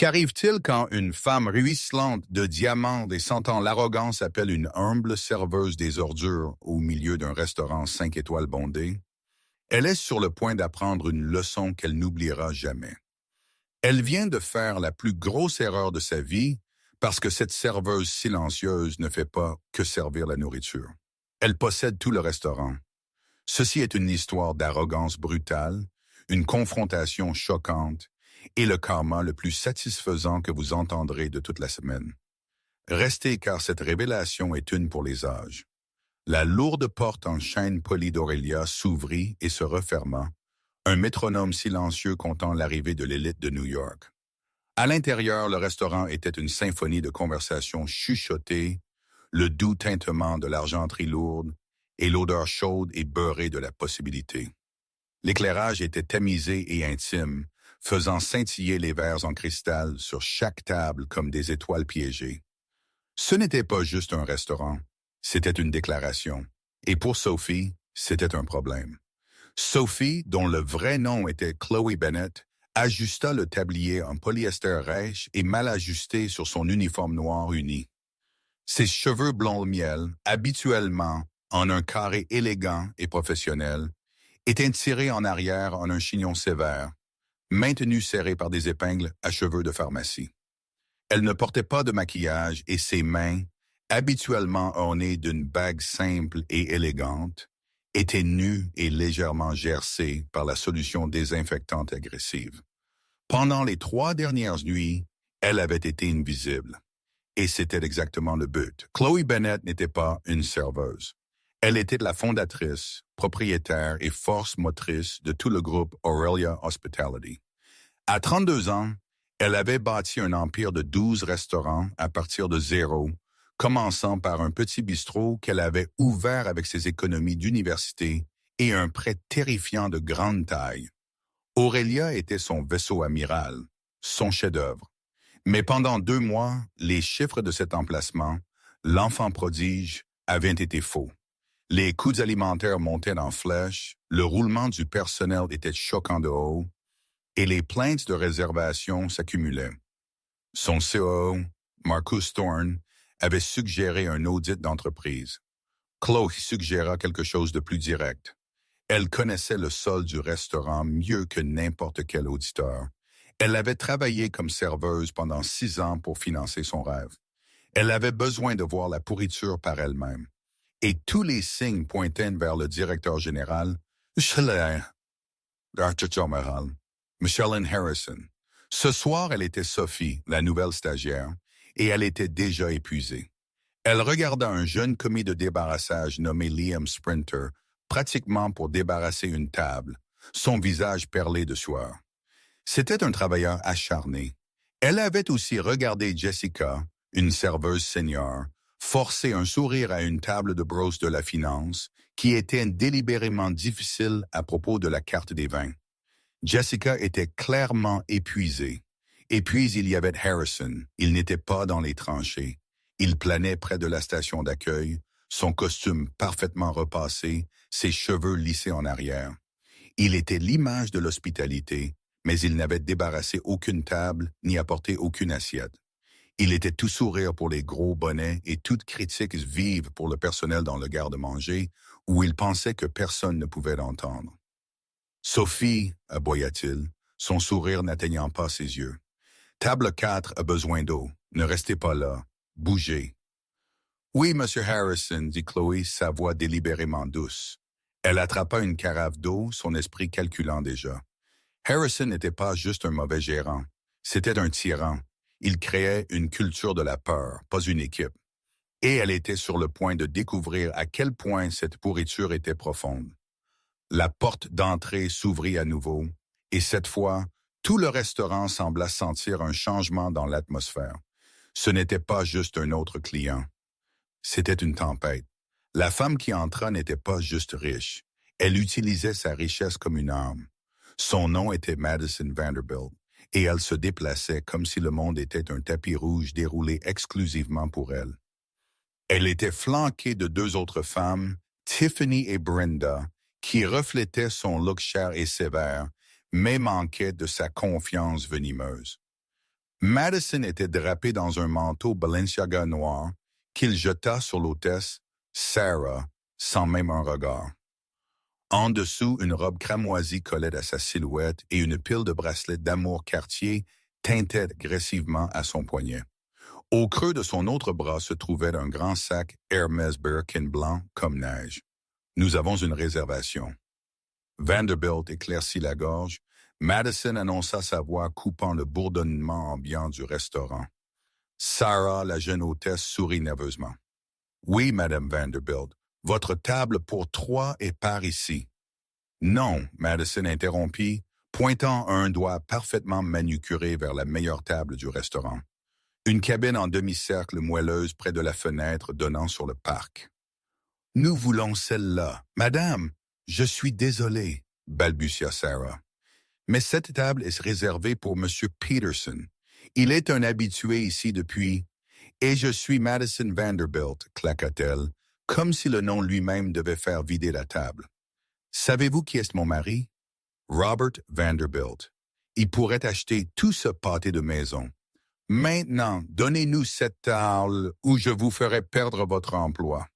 Qu'arrive-t-il quand une femme ruisselante de diamants et sentant l'arrogance appelle une humble serveuse des ordures au milieu d'un restaurant 5 étoiles bondé? Elle est sur le point d'apprendre une leçon qu'elle n'oubliera jamais. Elle vient de faire la plus grosse erreur de sa vie parce que cette serveuse silencieuse ne fait pas que servir la nourriture. Elle possède tout le restaurant. Ceci est une histoire d'arrogance brutale, une confrontation choquante et le karma le plus satisfaisant que vous entendrez de toute la semaine. Restez car cette révélation est une pour les âges. La lourde porte en chêne poli d'Aurélia s'ouvrit et se referma, un métronome silencieux comptant l'arrivée de l'élite de New York. À l'intérieur, le restaurant était une symphonie de conversations chuchotées, le doux tintement de l'argenterie lourde et l'odeur chaude et beurrée de la possibilité. L'éclairage était tamisé et intime, faisant scintiller les verres en cristal sur chaque table comme des étoiles piégées. Ce n'était pas juste un restaurant, c'était une déclaration. Et pour Sophie, c'était un problème. Sophie, dont le vrai nom était Chloe Bennett, ajusta le tablier en polyester rêche et mal ajusté sur son uniforme noir uni. Ses cheveux blonds miel, habituellement en un carré élégant et professionnel, étaient tirés en arrière en un chignon sévère, maintenus serrés par des épingles à cheveux de pharmacie. Elle ne portait pas de maquillage et ses mains, habituellement ornées d'une bague simple et élégante, étaient nues et légèrement gercées par la solution désinfectante agressive. Pendant les 3 dernières nuits, elle avait été invisible. Et c'était exactement le but. Chloe Bennett n'était pas une serveuse. Elle était la fondatrice, propriétaire et force motrice de tout le groupe Aurelia Hospitality. À 32 ans, elle avait bâti un empire de 12 restaurants à partir de zéro, commençant par un petit bistrot qu'elle avait ouvert avec ses économies d'université et un prêt terrifiant de grande taille. Aurelia était son vaisseau amiral, son chef-d'œuvre. Mais pendant 2 mois, les chiffres de cet emplacement, l'enfant prodige, avaient été faux. Les coûts alimentaires montaient en flèche, le roulement du personnel était choquant de haut, et les plaintes de réservation s'accumulaient. Son COO, Marcus Thorne, avait suggéré un audit d'entreprise. Chloe suggéra quelque chose de plus direct. Elle connaissait le sol du restaurant mieux que n'importe quel auditeur. Elle avait travaillé comme serveuse pendant 6 ans pour financer son rêve. Elle avait besoin de voir la pourriture par elle-même. Et tous les signes pointaient vers le directeur général, Micheline Harrison. Ce soir, elle était Sophie, la nouvelle stagiaire, et elle était déjà épuisée. Elle regarda un jeune commis de débarrassage nommé Liam Sprinter, pratiquement pour débarrasser une table, son visage perlé de sueur. C'était un travailleur acharné. Elle avait aussi regardé Jessica, une serveuse senior, forcer un sourire à une table de brosse de la finance qui était délibérément difficile à propos de la carte des vins. Jessica était clairement épuisée. Et puis il y avait Harrison. Il n'était pas dans les tranchées. Il planait près de la station d'accueil, son costume parfaitement repassé, ses cheveux lissés en arrière. Il était l'image de l'hospitalité, mais il n'avait débarrassé aucune table ni apporté aucune assiette. Il était tout sourire pour les gros bonnets et toute critique vive pour le personnel dans le garde-manger, où il pensait que personne ne pouvait l'entendre. « Sophie, aboya-t-il, son sourire n'atteignant pas ses yeux. Table 4 a besoin d'eau. Ne restez pas là. Bougez. » « Oui, Monsieur Harrison, dit Chloe, sa voix délibérément douce. Elle attrapa une carafe d'eau, son esprit calculant déjà. Harrison n'était pas juste un mauvais gérant. C'était un tyran. Il créait une culture de la peur, pas une équipe. Et elle était sur le point de découvrir à quel point cette pourriture était profonde. La porte d'entrée s'ouvrit à nouveau, et cette fois, tout le restaurant sembla sentir un changement dans l'atmosphère. Ce n'était pas juste un autre client. C'était une tempête. La femme qui entra n'était pas juste riche. Elle utilisait sa richesse comme une arme. Son nom était Madison Vanderbilt, et elle se déplaçait comme si le monde était un tapis rouge déroulé exclusivement pour elle. Elle était flanquée de 2 autres femmes, Tiffany et Brenda, qui reflétaient son look cher et sévère, mais manquaient de sa confiance venimeuse. Madison était drapé dans un manteau Balenciaga noir qu'il jeta sur l'hôtesse, Sarah, sans même un regard. En dessous, une robe cramoisie collait à sa silhouette et une pile de bracelets d'amour Cartier teintait agressivement à son poignet. Au creux de son autre bras se trouvait un grand sac Hermès Birkin blanc comme neige. Nous avons une réservation. Vanderbilt éclaircit la gorge. Madison annonça sa voix coupant le bourdonnement ambiant du restaurant. Sarah, la jeune hôtesse, sourit nerveusement. « Oui, Madame Vanderbilt, votre table pour 3 est par ici. » « Non, Madison interrompit, pointant un doigt parfaitement manucuré vers la meilleure table du restaurant. Une cabine en demi-cercle moelleuse près de la fenêtre donnant sur le parc. « Nous voulons celle-là. Madame, je suis désolé, balbutia Sarah. Mais cette table est réservée pour Monsieur Peterson. Il est un habitué ici depuis... Et je suis Madison Vanderbilt, claqua-t-elle, comme si le nom lui-même devait faire vider la table. Savez-vous qui est mon mari? Robert Vanderbilt. Il pourrait acheter tout ce pâté de maison. Maintenant, donnez-nous cette table ou je vous ferai perdre votre emploi.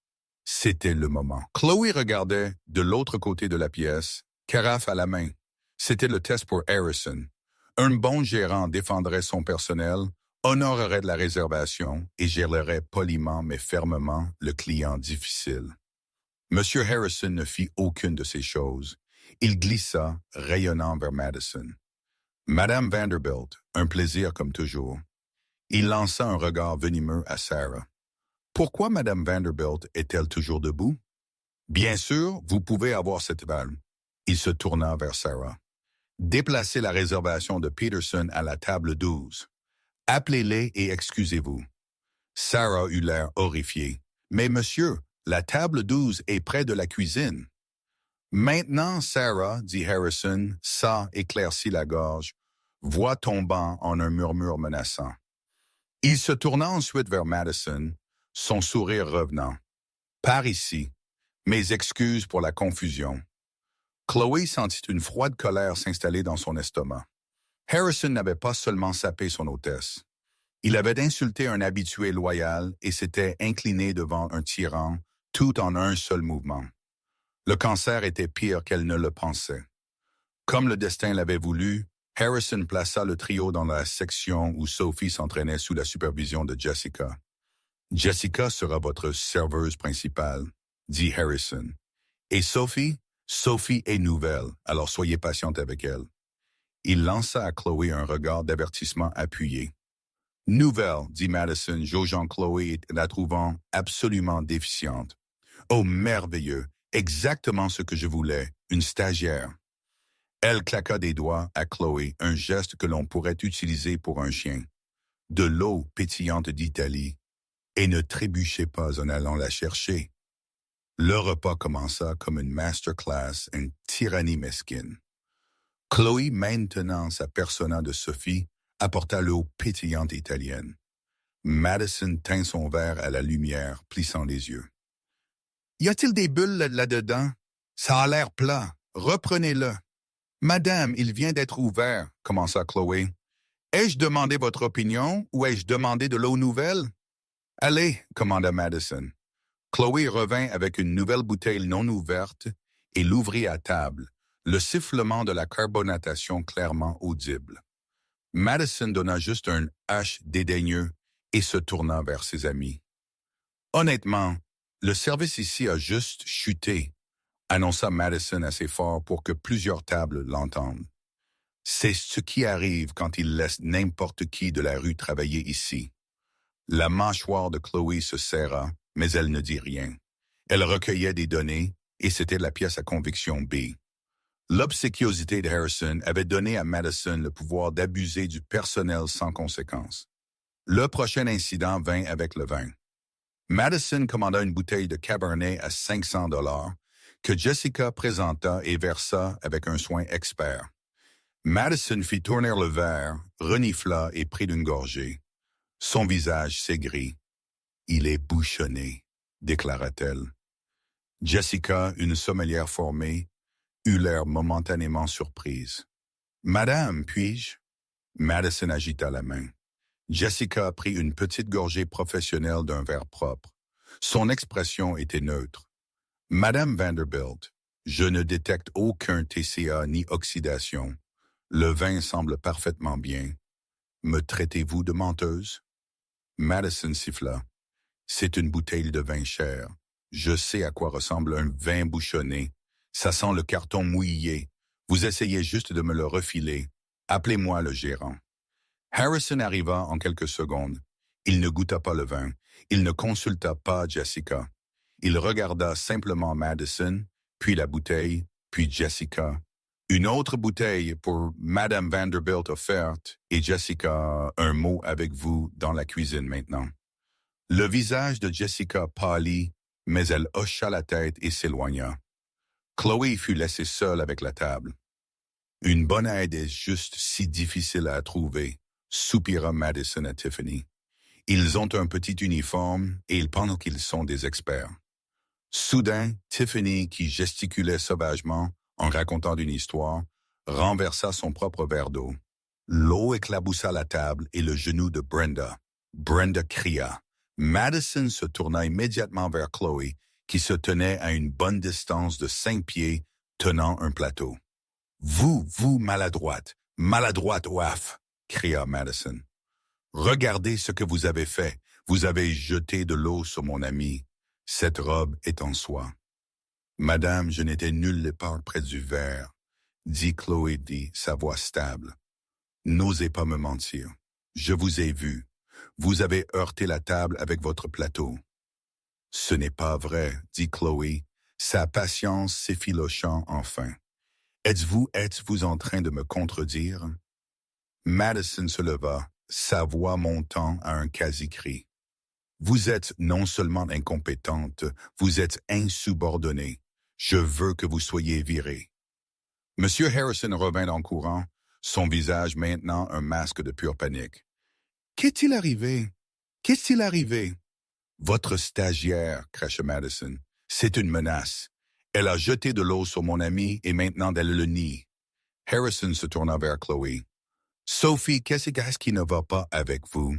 C'était le moment. Chloé regardait de l'autre côté de la pièce, carafe à la main. C'était le test pour Harrison. Un bon gérant défendrait son personnel, honorerait la réservation et gérerait poliment mais fermement le client difficile. Monsieur Harrison ne fit aucune de ces choses. Il glissa, rayonnant vers Madison. Madame Vanderbilt, un plaisir comme toujours. Il lança un regard venimeux à Sarah. Pourquoi Madame Vanderbilt est-elle toujours debout? Bien sûr, vous pouvez avoir cette balle. Il se tourna vers Sarah. Déplacez la réservation de Peterson à la table 12. Appelez-les et excusez-vous. Sarah eut l'air horrifiée. Mais monsieur, la table 12 est près de la cuisine. Maintenant, Sarah, dit Harrison, ça éclaircit la gorge, voix tombant en un murmure menaçant. Il se tourna ensuite vers Madison, son sourire revenant. Par ici, mes excuses pour la confusion. Chloé sentit une froide colère s'installer dans son estomac. Harrison n'avait pas seulement sapé son hôtesse. Il avait insulté un habitué loyal et s'était incliné devant un tyran, tout en un seul mouvement. Le cancer était pire qu'elle ne le pensait. Comme le destin l'avait voulu, Harrison plaça le trio dans la section où Sophie s'entraînait sous la supervision de Jessica. « Jessica sera votre serveuse principale, » dit Harrison. « Et Sophie? Sophie est nouvelle, alors soyez patiente avec elle. » Il lança à Chloé un regard d'avertissement appuyé. « Nouvelle, » dit Madison, jaugeant Chloé et la trouvant absolument déficiente. « Oh, merveilleux, exactement ce que je voulais, une stagiaire. » Elle claqua des doigts à Chloé, un geste que l'on pourrait utiliser pour un chien. « De l'eau pétillante d'Italie. Et ne trébuchez pas en allant la chercher. » Le repas commença comme une masterclass, une tyrannie mesquine. Chloé, maintenant sa persona de Sophie, apporta l'eau pétillante italienne. Madison tint son verre à la lumière, plissant les yeux. « Y a-t-il des bulles là-dedans? Ça a l'air plat. Reprenez-le. »« Madame, il vient d'être ouvert, » commença Chloé. « Ai-je demandé votre opinion ou ai-je demandé de l'eau nouvelle? »« Allez, » commanda Madison. Chloé revint avec une nouvelle bouteille non ouverte et l'ouvrit à table, le sifflement de la carbonatation clairement audible. Madison donna juste un H dédaigneux et se tourna vers ses amis. « Honnêtement, le service ici a juste chuté, » annonça Madison assez fort pour que plusieurs tables l'entendent. « C'est ce qui arrive quand il laisse n'importe qui de la rue travailler ici. » La mâchoire de Chloé se serra, mais elle ne dit rien. Elle recueillait des données, et c'était la pièce à conviction B. L'obséquiosité de Harrison avait donné à Madison le pouvoir d'abuser du personnel sans conséquence. Le prochain incident vint avec le vin. Madison commanda une bouteille de Cabernet à 500 $ que Jessica présenta et versa avec un soin expert. Madison fit tourner le verre, renifla et prit une gorgée. Son visage s'aigrit. « Il est bouchonné », déclara-t-elle. Jessica, une sommelière formée, eut l'air momentanément surprise. « Madame, puis-je? » Madison agita la main. Jessica prit une petite gorgée professionnelle d'un verre propre. Son expression était neutre. Madame Vanderbilt, je ne détecte aucun TCA ni oxydation. Le vin semble parfaitement bien. Me traitez-vous de menteuse? Madison siffla. C'est une bouteille de vin cher. Je sais à quoi ressemble un vin bouchonné. Ça sent le carton mouillé. Vous essayez juste de me le refiler. Appelez-moi le gérant. Harrison arriva en quelques secondes. Il ne goûta pas le vin. Il ne consulta pas Jessica. Il regarda simplement Madison, puis la bouteille, puis Jessica. Une autre bouteille pour Madame Vanderbilt offerte et Jessica, un mot avec vous dans la cuisine maintenant. Le visage de Jessica pâlit, mais elle hocha la tête et s'éloigna. Chloé fut laissée seule avec la table. Une bonne aide est juste si difficile à trouver, soupira Madison à Tiffany. Ils ont un petit uniforme et ils pensent qu'ils sont des experts. Soudain, Tiffany, qui gesticulait sauvagement en racontant une histoire, renversa son propre verre d'eau. L'eau éclaboussa la table et le genou de Brenda. Brenda cria. Madison se tourna immédiatement vers Chloé, qui se tenait à une bonne distance de 5 pieds, tenant un plateau. « Vous, maladroite, maladroite oaf !» cria Madison. « Regardez ce que vous avez fait. Vous avez jeté de l'eau sur mon ami. Cette robe est en soie. »« Madame, je n'étais nulle part près du verre, » dit Chloé, sa voix stable. « N'osez pas me mentir. Je vous ai vu. Vous avez heurté la table avec votre plateau. »« Ce n'est pas vrai, » dit Chloé, sa patience s'effilochant enfin. « Êtes-vous en train de me contredire? » Madison se leva, sa voix montant à un quasi-cri. « Vous êtes non seulement incompétente, vous êtes insubordonnée. Je veux que vous soyez virée. » Monsieur Harrison revint en courant, son visage maintenant un masque de pure panique. « Qu'est-il arrivé? Qu'est-il arrivé? » « Votre stagiaire, cracha Madison. C'est une menace. Elle a jeté de l'eau sur mon ami et maintenant elle le nie. » Harrison se tourna vers Chloé. « Sophie, qu'est-ce qui ne va pas avec vous?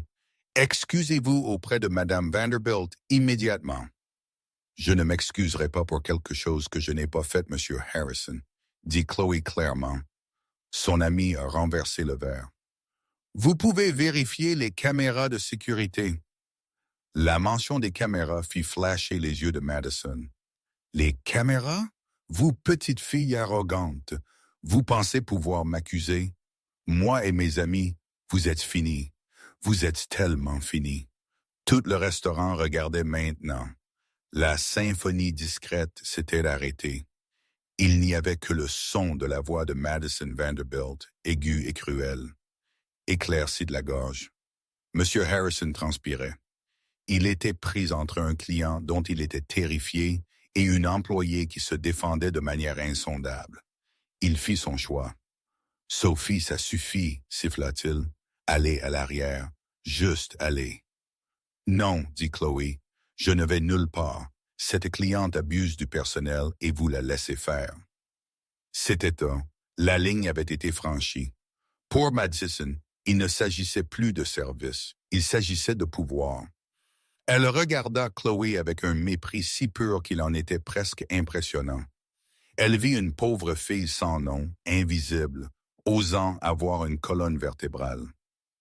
Excusez-vous auprès de Madame Vanderbilt immédiatement. »« Je ne m'excuserai pas pour quelque chose que je n'ai pas fait, Monsieur Harrison, » dit Chloé clairement. Son ami a renversé le verre. « Vous pouvez vérifier les caméras de sécurité. » La mention des caméras fit flasher les yeux de Madison. « Les caméras? Vous, petite fille arrogante, vous pensez pouvoir m'accuser? Moi et mes amis, vous êtes finis. Vous êtes tellement finis. » Tout le restaurant regardait maintenant. La symphonie discrète s'était arrêtée. Il n'y avait que le son de la voix de Madison Vanderbilt, aiguë et cruelle, éclaircie de la gorge. Monsieur Harrison transpirait. Il était pris entre un client dont il était terrifié et une employée qui se défendait de manière insondable. Il fit son choix. « Sophie, ça suffit, » siffla-t-il. « Allez à l'arrière. Juste allez. »« Non, » dit Chloé. « Je ne vais nulle part. Cette cliente abuse du personnel et vous la laissez faire. » C'était temps. La ligne avait été franchie. Pour Madison, il ne s'agissait plus de service. Il s'agissait de pouvoir. Elle regarda Chloé avec un mépris si pur qu'il en était presque impressionnant. Elle vit une pauvre fille sans nom, invisible, osant avoir une colonne vertébrale.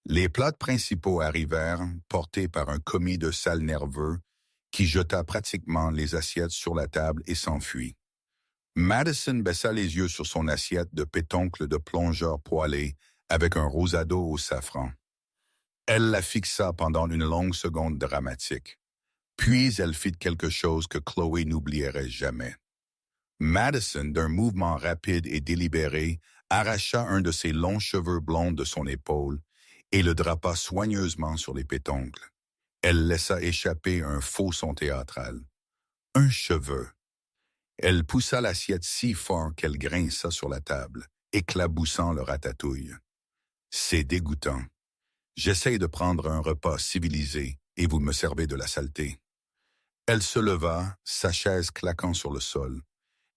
Les plats principaux arrivèrent, portés par un commis de salle nerveux qui jeta pratiquement les assiettes sur la table et s'enfuit. Madison baissa les yeux sur son assiette de pétoncle de plongeur poêlé avec un rosado au safran. Elle la fixa pendant une longue seconde dramatique. Puis elle fit quelque chose que Chloé n'oublierait jamais. Madison, d'un mouvement rapide et délibéré, arracha un de ses longs cheveux blonds de son épaule et le drapa soigneusement sur les pétoncles. Elle laissa échapper un faux son théâtral. Un cheveu. Elle poussa l'assiette si fort qu'elle grinça sur la table, éclaboussant le ratatouille. C'est dégoûtant. J'essaye de prendre un repas civilisé et vous me servez de la saleté. Elle se leva, sa chaise claquant sur le sol.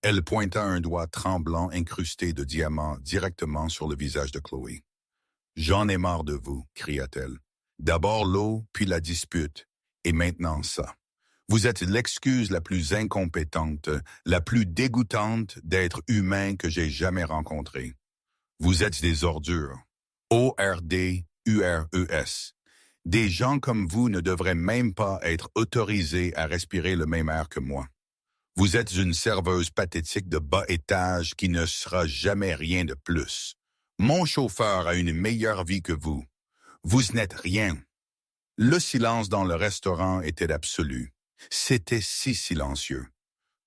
Elle pointa un doigt tremblant incrusté de diamants directement sur le visage de Chloé. « J'en ai marre de vous, » cria-t-elle. D'abord l'eau, puis la dispute, et maintenant ça. Vous êtes l'excuse la plus incompétente, la plus dégoûtante d'être humain que j'ai jamais rencontrée. Vous êtes des ordures. ORDURES. Des gens comme vous ne devraient même pas être autorisés à respirer le même air que moi. Vous êtes une serveuse pathétique de bas étage qui ne sera jamais rien de plus. Mon chauffeur a une meilleure vie que vous. Vous n'êtes rien. Le silence dans le restaurant était absolu. C'était si silencieux.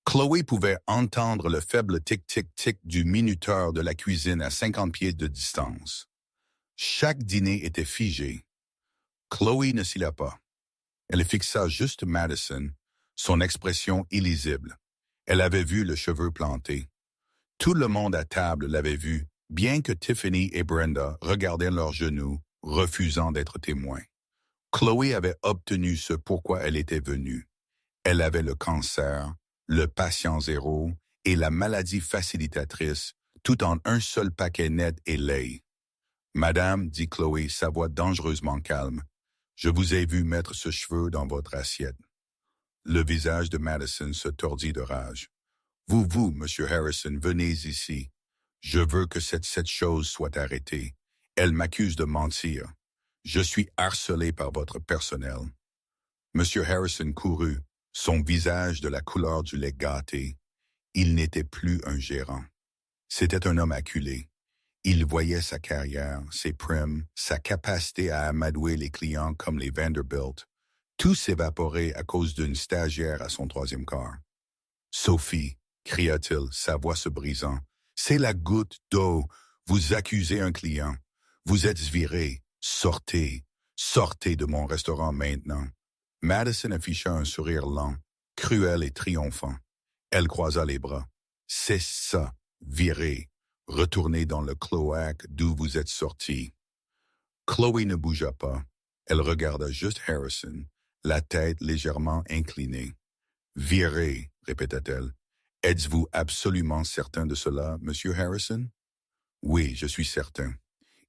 Chloé pouvait entendre le faible tic-tic-tic du minuteur de la cuisine à 50 pieds de distance. Chaque dîner était figé. Chloé ne s'ila pas. Elle fixa juste Madison, son expression illisible. Elle avait vu le cheveu planté. Tout le monde à table l'avait vu, bien que Tiffany et Brenda regardaient leurs genoux, refusant d'être témoins. Chloé avait obtenu ce pourquoi elle était venue. Elle avait le cancer, le patient zéro et la maladie facilitatrice, tout en un seul paquet net et laid. « Madame, dit Chloé, sa voix dangereusement calme, je vous ai vu mettre ce cheveu dans votre assiette. » Le visage de Madison se tordit de rage. « Vous, Monsieur Harrison, venez ici. Je veux que cette chose soit arrêtée. Elle m'accuse de mentir. Je suis harcelé par votre personnel. » Monsieur Harrison courut, son visage de la couleur du lait gâté. Il n'était plus un gérant. C'était un homme acculé. Il voyait sa carrière, ses primes, sa capacité à amadouer les clients comme les Vanderbilt, tout s'évaporer à cause d'une stagiaire à son troisième quart. « Sophie, cria-t-il, sa voix se brisant, c'est la goutte d'eau. Vous accusez un client. Vous êtes viré. Sortez. Sortez de mon restaurant maintenant. » Madison afficha un sourire lent, cruel et triomphant. Elle croisa les bras. « C'est ça, viré. Retournez dans le cloaque d'où vous êtes sorti. » Chloé ne bougea pas. Elle regarda juste Harrison, la tête légèrement inclinée. « Viré, répéta-t-elle. Êtes-vous absolument certain de cela, Monsieur Harrison? » « Oui, je suis certain. »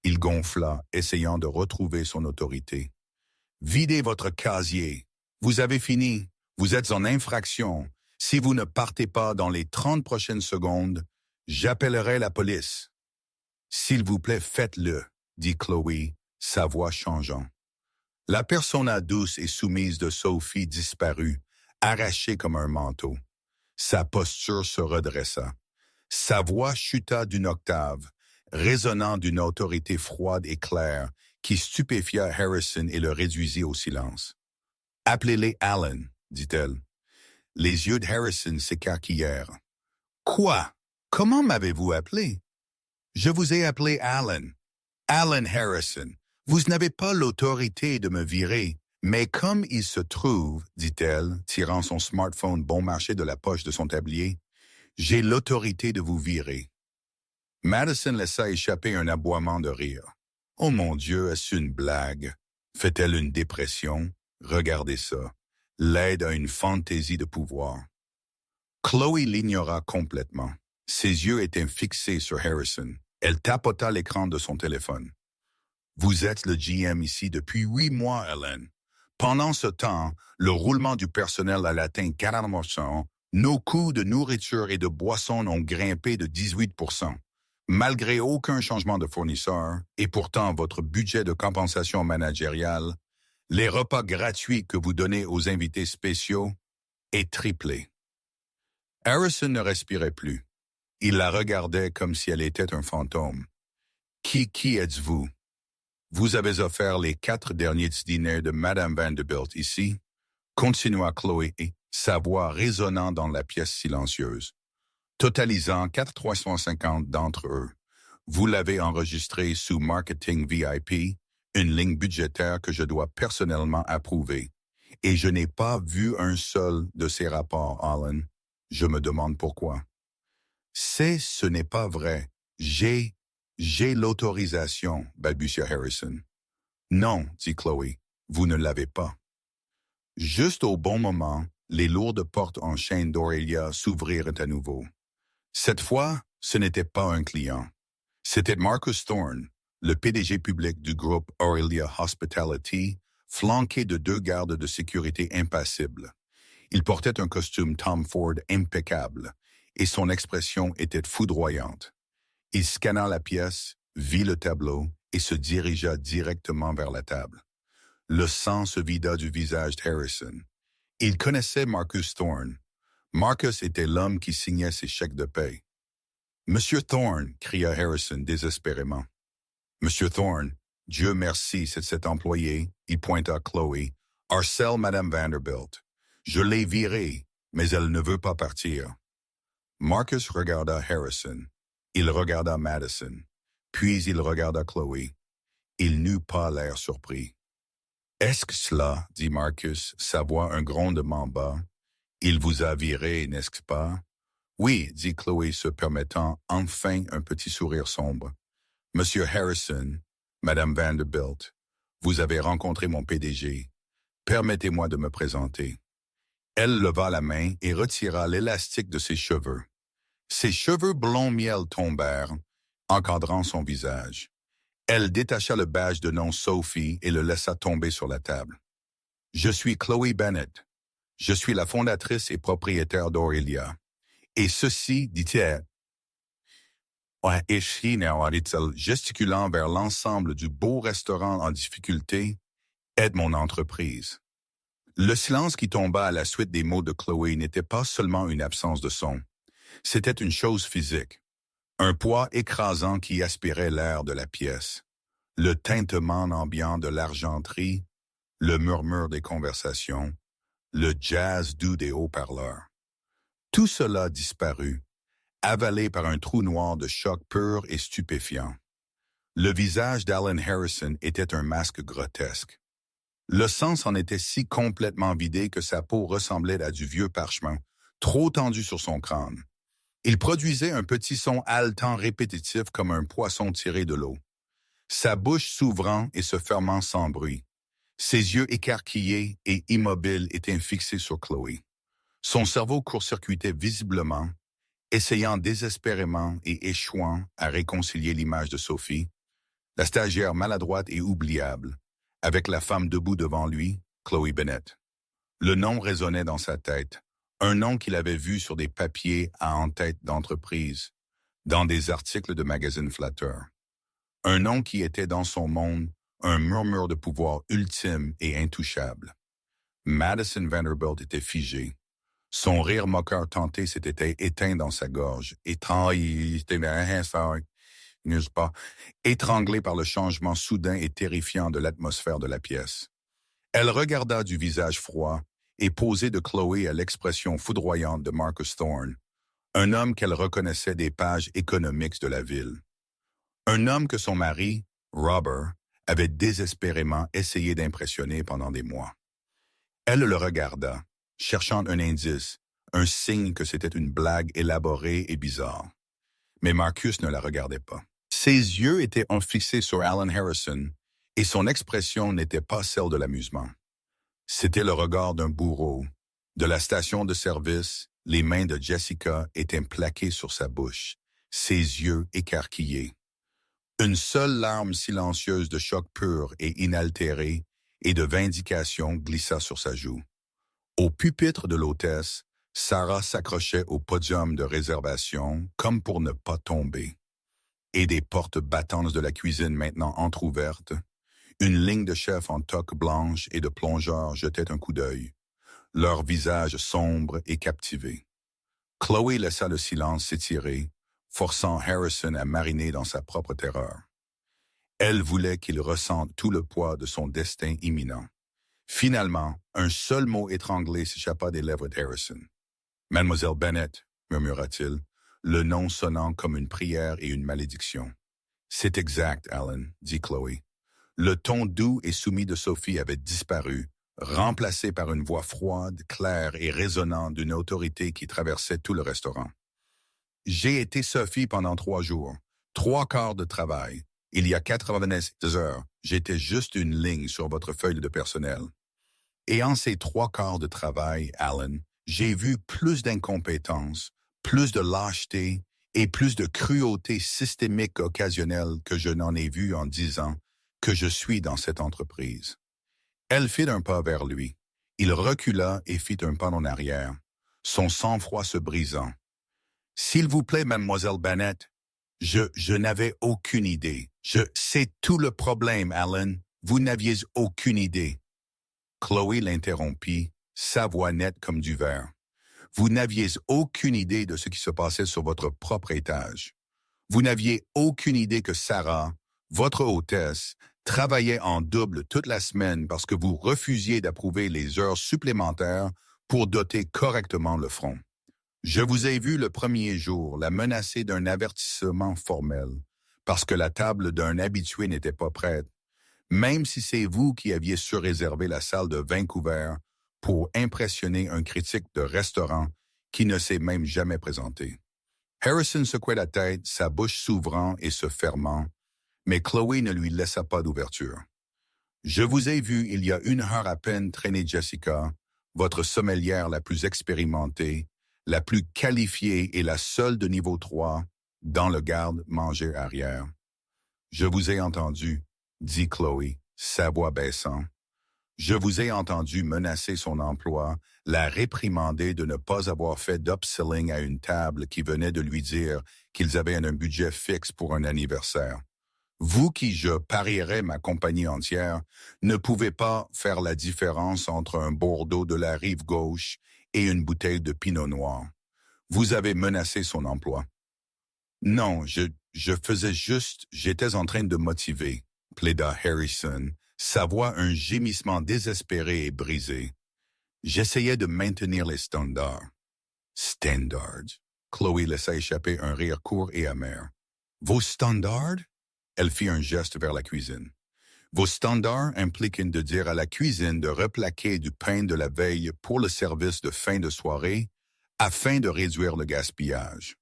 Il gonfla, essayant de retrouver son autorité. « Videz votre casier. Vous avez fini. Vous êtes en infraction. Si vous ne partez pas dans les 30 prochaines secondes, j'appellerai la police. »« S'il vous plaît, faites-le, » dit Chloé, sa voix changeant. La persona douce et soumise de Sophie disparut, arrachée comme un manteau. Sa posture se redressa. Sa voix chuta d'une octave, résonnant d'une autorité froide et claire qui stupéfia Harrison et le réduisit au silence. « Appelez-les Allen, » dit-elle. Les yeux de Harrison s'écarquillèrent. « Quoi? Comment m'avez-vous appelé? »« Je vous ai appelé Allen. Allen Harrison. Vous n'avez pas l'autorité de me virer, mais comme il se trouve, dit-elle, tirant son smartphone bon marché de la poche de son tablier, j'ai l'autorité de vous virer. » Madison laissa échapper un aboiement de rire. « Oh mon Dieu, est-ce une blague? Fait-elle une dépression? Regardez ça. L'aide à une fantaisie de pouvoir. » Chloé l'ignora complètement. Ses yeux étaient fixés sur Harrison. Elle tapota l'écran de son téléphone. « Vous êtes le GM ici depuis 8 mois, Hélène. Pendant ce temps, le roulement du personnel a atteint 40%. Nos coûts de nourriture et de boissons ont grimpé de 18%. Malgré aucun changement de fournisseur, et pourtant votre budget de compensation managériale, les repas gratuits que vous donnez aux invités spéciaux est triplé. » Harrison ne respirait plus. Il la regardait comme si elle était un fantôme. « Qui êtes-vous? Vous avez offert les 4 derniers dîners de Madame Vanderbilt ici? » Continua Chloé, sa voix résonnant dans la pièce silencieuse. Totalisant 4,350 d'entre eux. Vous l'avez enregistré sous Marketing VIP, une ligne budgétaire que je dois personnellement approuver. Et je n'ai pas vu un seul de ces rapports, Allen. Je me demande pourquoi. Ce n'est pas vrai. J'ai l'autorisation, balbutia Harrison. Non, dit Chloé, vous ne l'avez pas. Juste au bon moment, les lourdes portes en chêne d'Aurélia s'ouvrirent à nouveau. Cette fois, ce n'était pas un client. C'était Marcus Thorne, le PDG public du groupe Aurelia Hospitality, flanqué de 2 gardes de sécurité impassibles. Il portait un costume Tom Ford impeccable, et son expression était foudroyante. Il scanna la pièce, vit le tableau et se dirigea directement vers la table. Le sang se vida du visage d'Harrison. Il connaissait Marcus Thorne. Marcus était l'homme qui signait ses chèques de paie. « Monsieur Thorne !» cria Harrison désespérément. « Monsieur Thorne, Dieu merci, c'est cet employé, il pointa Chloé, harcèle Madame Vanderbilt. Je l'ai virée, mais elle ne veut pas partir. » Marcus regarda Harrison. Il regarda Madison. Puis il regarda Chloé. Il n'eut pas l'air surpris. « Est-ce que cela, dit Marcus, sa voix un grondement bas, il vous a viré, n'est-ce pas? » « Oui, dit Chloé se permettant enfin un petit sourire sombre. « Monsieur Harrison, Madame Vanderbilt, vous avez rencontré mon PDG. Permettez-moi de me présenter. » Elle leva la main et retira l'élastique de ses cheveux. Ses cheveux blond miel tombèrent, encadrant son visage. Elle détacha le badge de nom Sophie et le laissa tomber sur la table. « Je suis Chloé Bennett. Je suis la fondatrice et propriétaire d'Aurelia. Et ceci, dit-elle, gesticulant vers l'ensemble du beau restaurant en difficulté, est mon entreprise. » Le silence qui tomba à la suite des mots de Chloé n'était pas seulement une absence de son. C'était une chose physique. Un poids écrasant qui aspirait l'air de la pièce. Le tintement ambiant de l'argenterie, le murmure des conversations, le jazz doux des haut-parleurs. Tout cela disparut, avalé par un trou noir de choc pur et stupéfiant. Le visage d'Alan Harrison était un masque grotesque. Le sang s'en était si complètement vidé que sa peau ressemblait à du vieux parchemin, trop tendu sur son crâne. Il produisait un petit son haletant répétitif comme un poisson tiré de l'eau. Sa bouche s'ouvrant et se fermant sans bruit. Ses yeux écarquillés et immobiles étaient fixés sur Chloé. Son cerveau court-circuitait visiblement, essayant désespérément et échouant à réconcilier l'image de Sophie, la stagiaire maladroite et oubliable, avec la femme debout devant lui, Chloé Bennett. Le nom résonnait dans sa tête, un nom qu'il avait vu sur des papiers à en-tête d'entreprise, dans des articles de magazines flatteurs. Un nom qui était dans son monde un murmure de pouvoir ultime et intouchable. Madison Vanderbilt était figée. Son rire moqueur tenté s'était éteint dans sa gorge, étranglé par le changement soudain et terrifiant de l'atmosphère de la pièce. Elle regarda du visage froid et posé de Chloé à l'expression foudroyante de Marcus Thorne, un homme qu'elle reconnaissait des pages économiques de la ville. Un homme que son mari, Robert, avait désespérément essayé d'impressionner pendant des mois. Elle le regarda, cherchant un indice, un signe que c'était une blague élaborée et bizarre. Mais Marcus ne la regardait pas. Ses yeux étaient fixés sur Alan Harrison, et son expression n'était pas celle de l'amusement. C'était le regard d'un bourreau. De la station de service, les mains de Jessica étaient plaquées sur sa bouche, ses yeux écarquillés. Une seule larme silencieuse de choc pur et inaltéré et de vindication glissa sur sa joue. Au pupitre de l'hôtesse, Sarah s'accrochait au podium de réservation comme pour ne pas tomber. Et des portes battantes de la cuisine maintenant entr'ouvertes, une ligne de chefs en toque blanche et de plongeurs jetaient un coup d'œil, leurs visages sombres et captivés. Chloé laissa le silence s'étirer, forçant Harrison à mariner dans sa propre terreur. Elle voulait qu'il ressente tout le poids de son destin imminent. Finalement, un seul mot étranglé s'échappa des lèvres d'Harrison. « Mademoiselle Bennett », murmura-t-il, le nom sonnant comme une prière et une malédiction. « C'est exact, Alan », dit Chloé. Le ton doux et soumis de Sophie avait disparu, remplacé par une voix froide, claire et résonnante d'une autorité qui traversait tout le restaurant. « J'ai été Sophie pendant 3 jours, 3 quarts de travail. Il y a 90 heures, j'étais juste une ligne sur votre feuille de personnel. Et en ces 3 quarts de travail, Alan, j'ai vu plus d'incompétence, plus de lâcheté et plus de cruauté systémique occasionnelle que je n'en ai vu en 10 ans que je suis dans cette entreprise. Elle fit un pas vers lui. Il recula et fit un pas en arrière, son sang-froid se brisant. « S'il vous plaît, mademoiselle Bennett, je n'avais aucune idée. C'est tout le problème, Alan. Vous n'aviez aucune idée. » Chloé l'interrompit, sa voix nette comme du verre. « Vous n'aviez aucune idée de ce qui se passait sur votre propre étage. Vous n'aviez aucune idée que Sarah, votre hôtesse, travaillait en double toute la semaine parce que vous refusiez d'approuver les heures supplémentaires pour doter correctement le front. Je vous ai vu le premier jour la menacer d'un avertissement formel parce que la table d'un habitué n'était pas prête, même si c'est vous qui aviez surréservé la salle de Vancouver pour impressionner un critique de restaurant qui ne s'est même jamais présenté. » Harrison secouait la tête, sa bouche s'ouvrant et se fermant, mais Chloé ne lui laissa pas d'ouverture. « Je vous ai vu il y a 1 heure à peine traîner Jessica, votre sommelière la plus expérimentée, la plus qualifiée et la seule de niveau 3, dans le garde-manger arrière. Je vous ai entendu, dit Chloé, sa voix baissant. Je vous ai entendu menacer son emploi, la réprimander de ne pas avoir fait d'upselling à une table qui venait de lui dire qu'ils avaient un budget fixe pour un anniversaire. Vous qui, je parierais ma compagnie entière, ne pouvez pas faire la différence entre un Bordeaux de la rive gauche et une bouteille de Pinot Noir. Vous avez menacé son emploi. Non, je faisais juste, j'étais en train de motiver, plaida Harrison, sa voix un gémissement désespéré et brisé. J'essayais de maintenir les standards. Standards? Chloé laissa échapper un rire court et amer. Vos standards? Elle fit un geste vers la cuisine. Vos standards impliquent de dire à la cuisine de replaquer du pain de la veille pour le service de fin de soirée afin de réduire le gaspillage.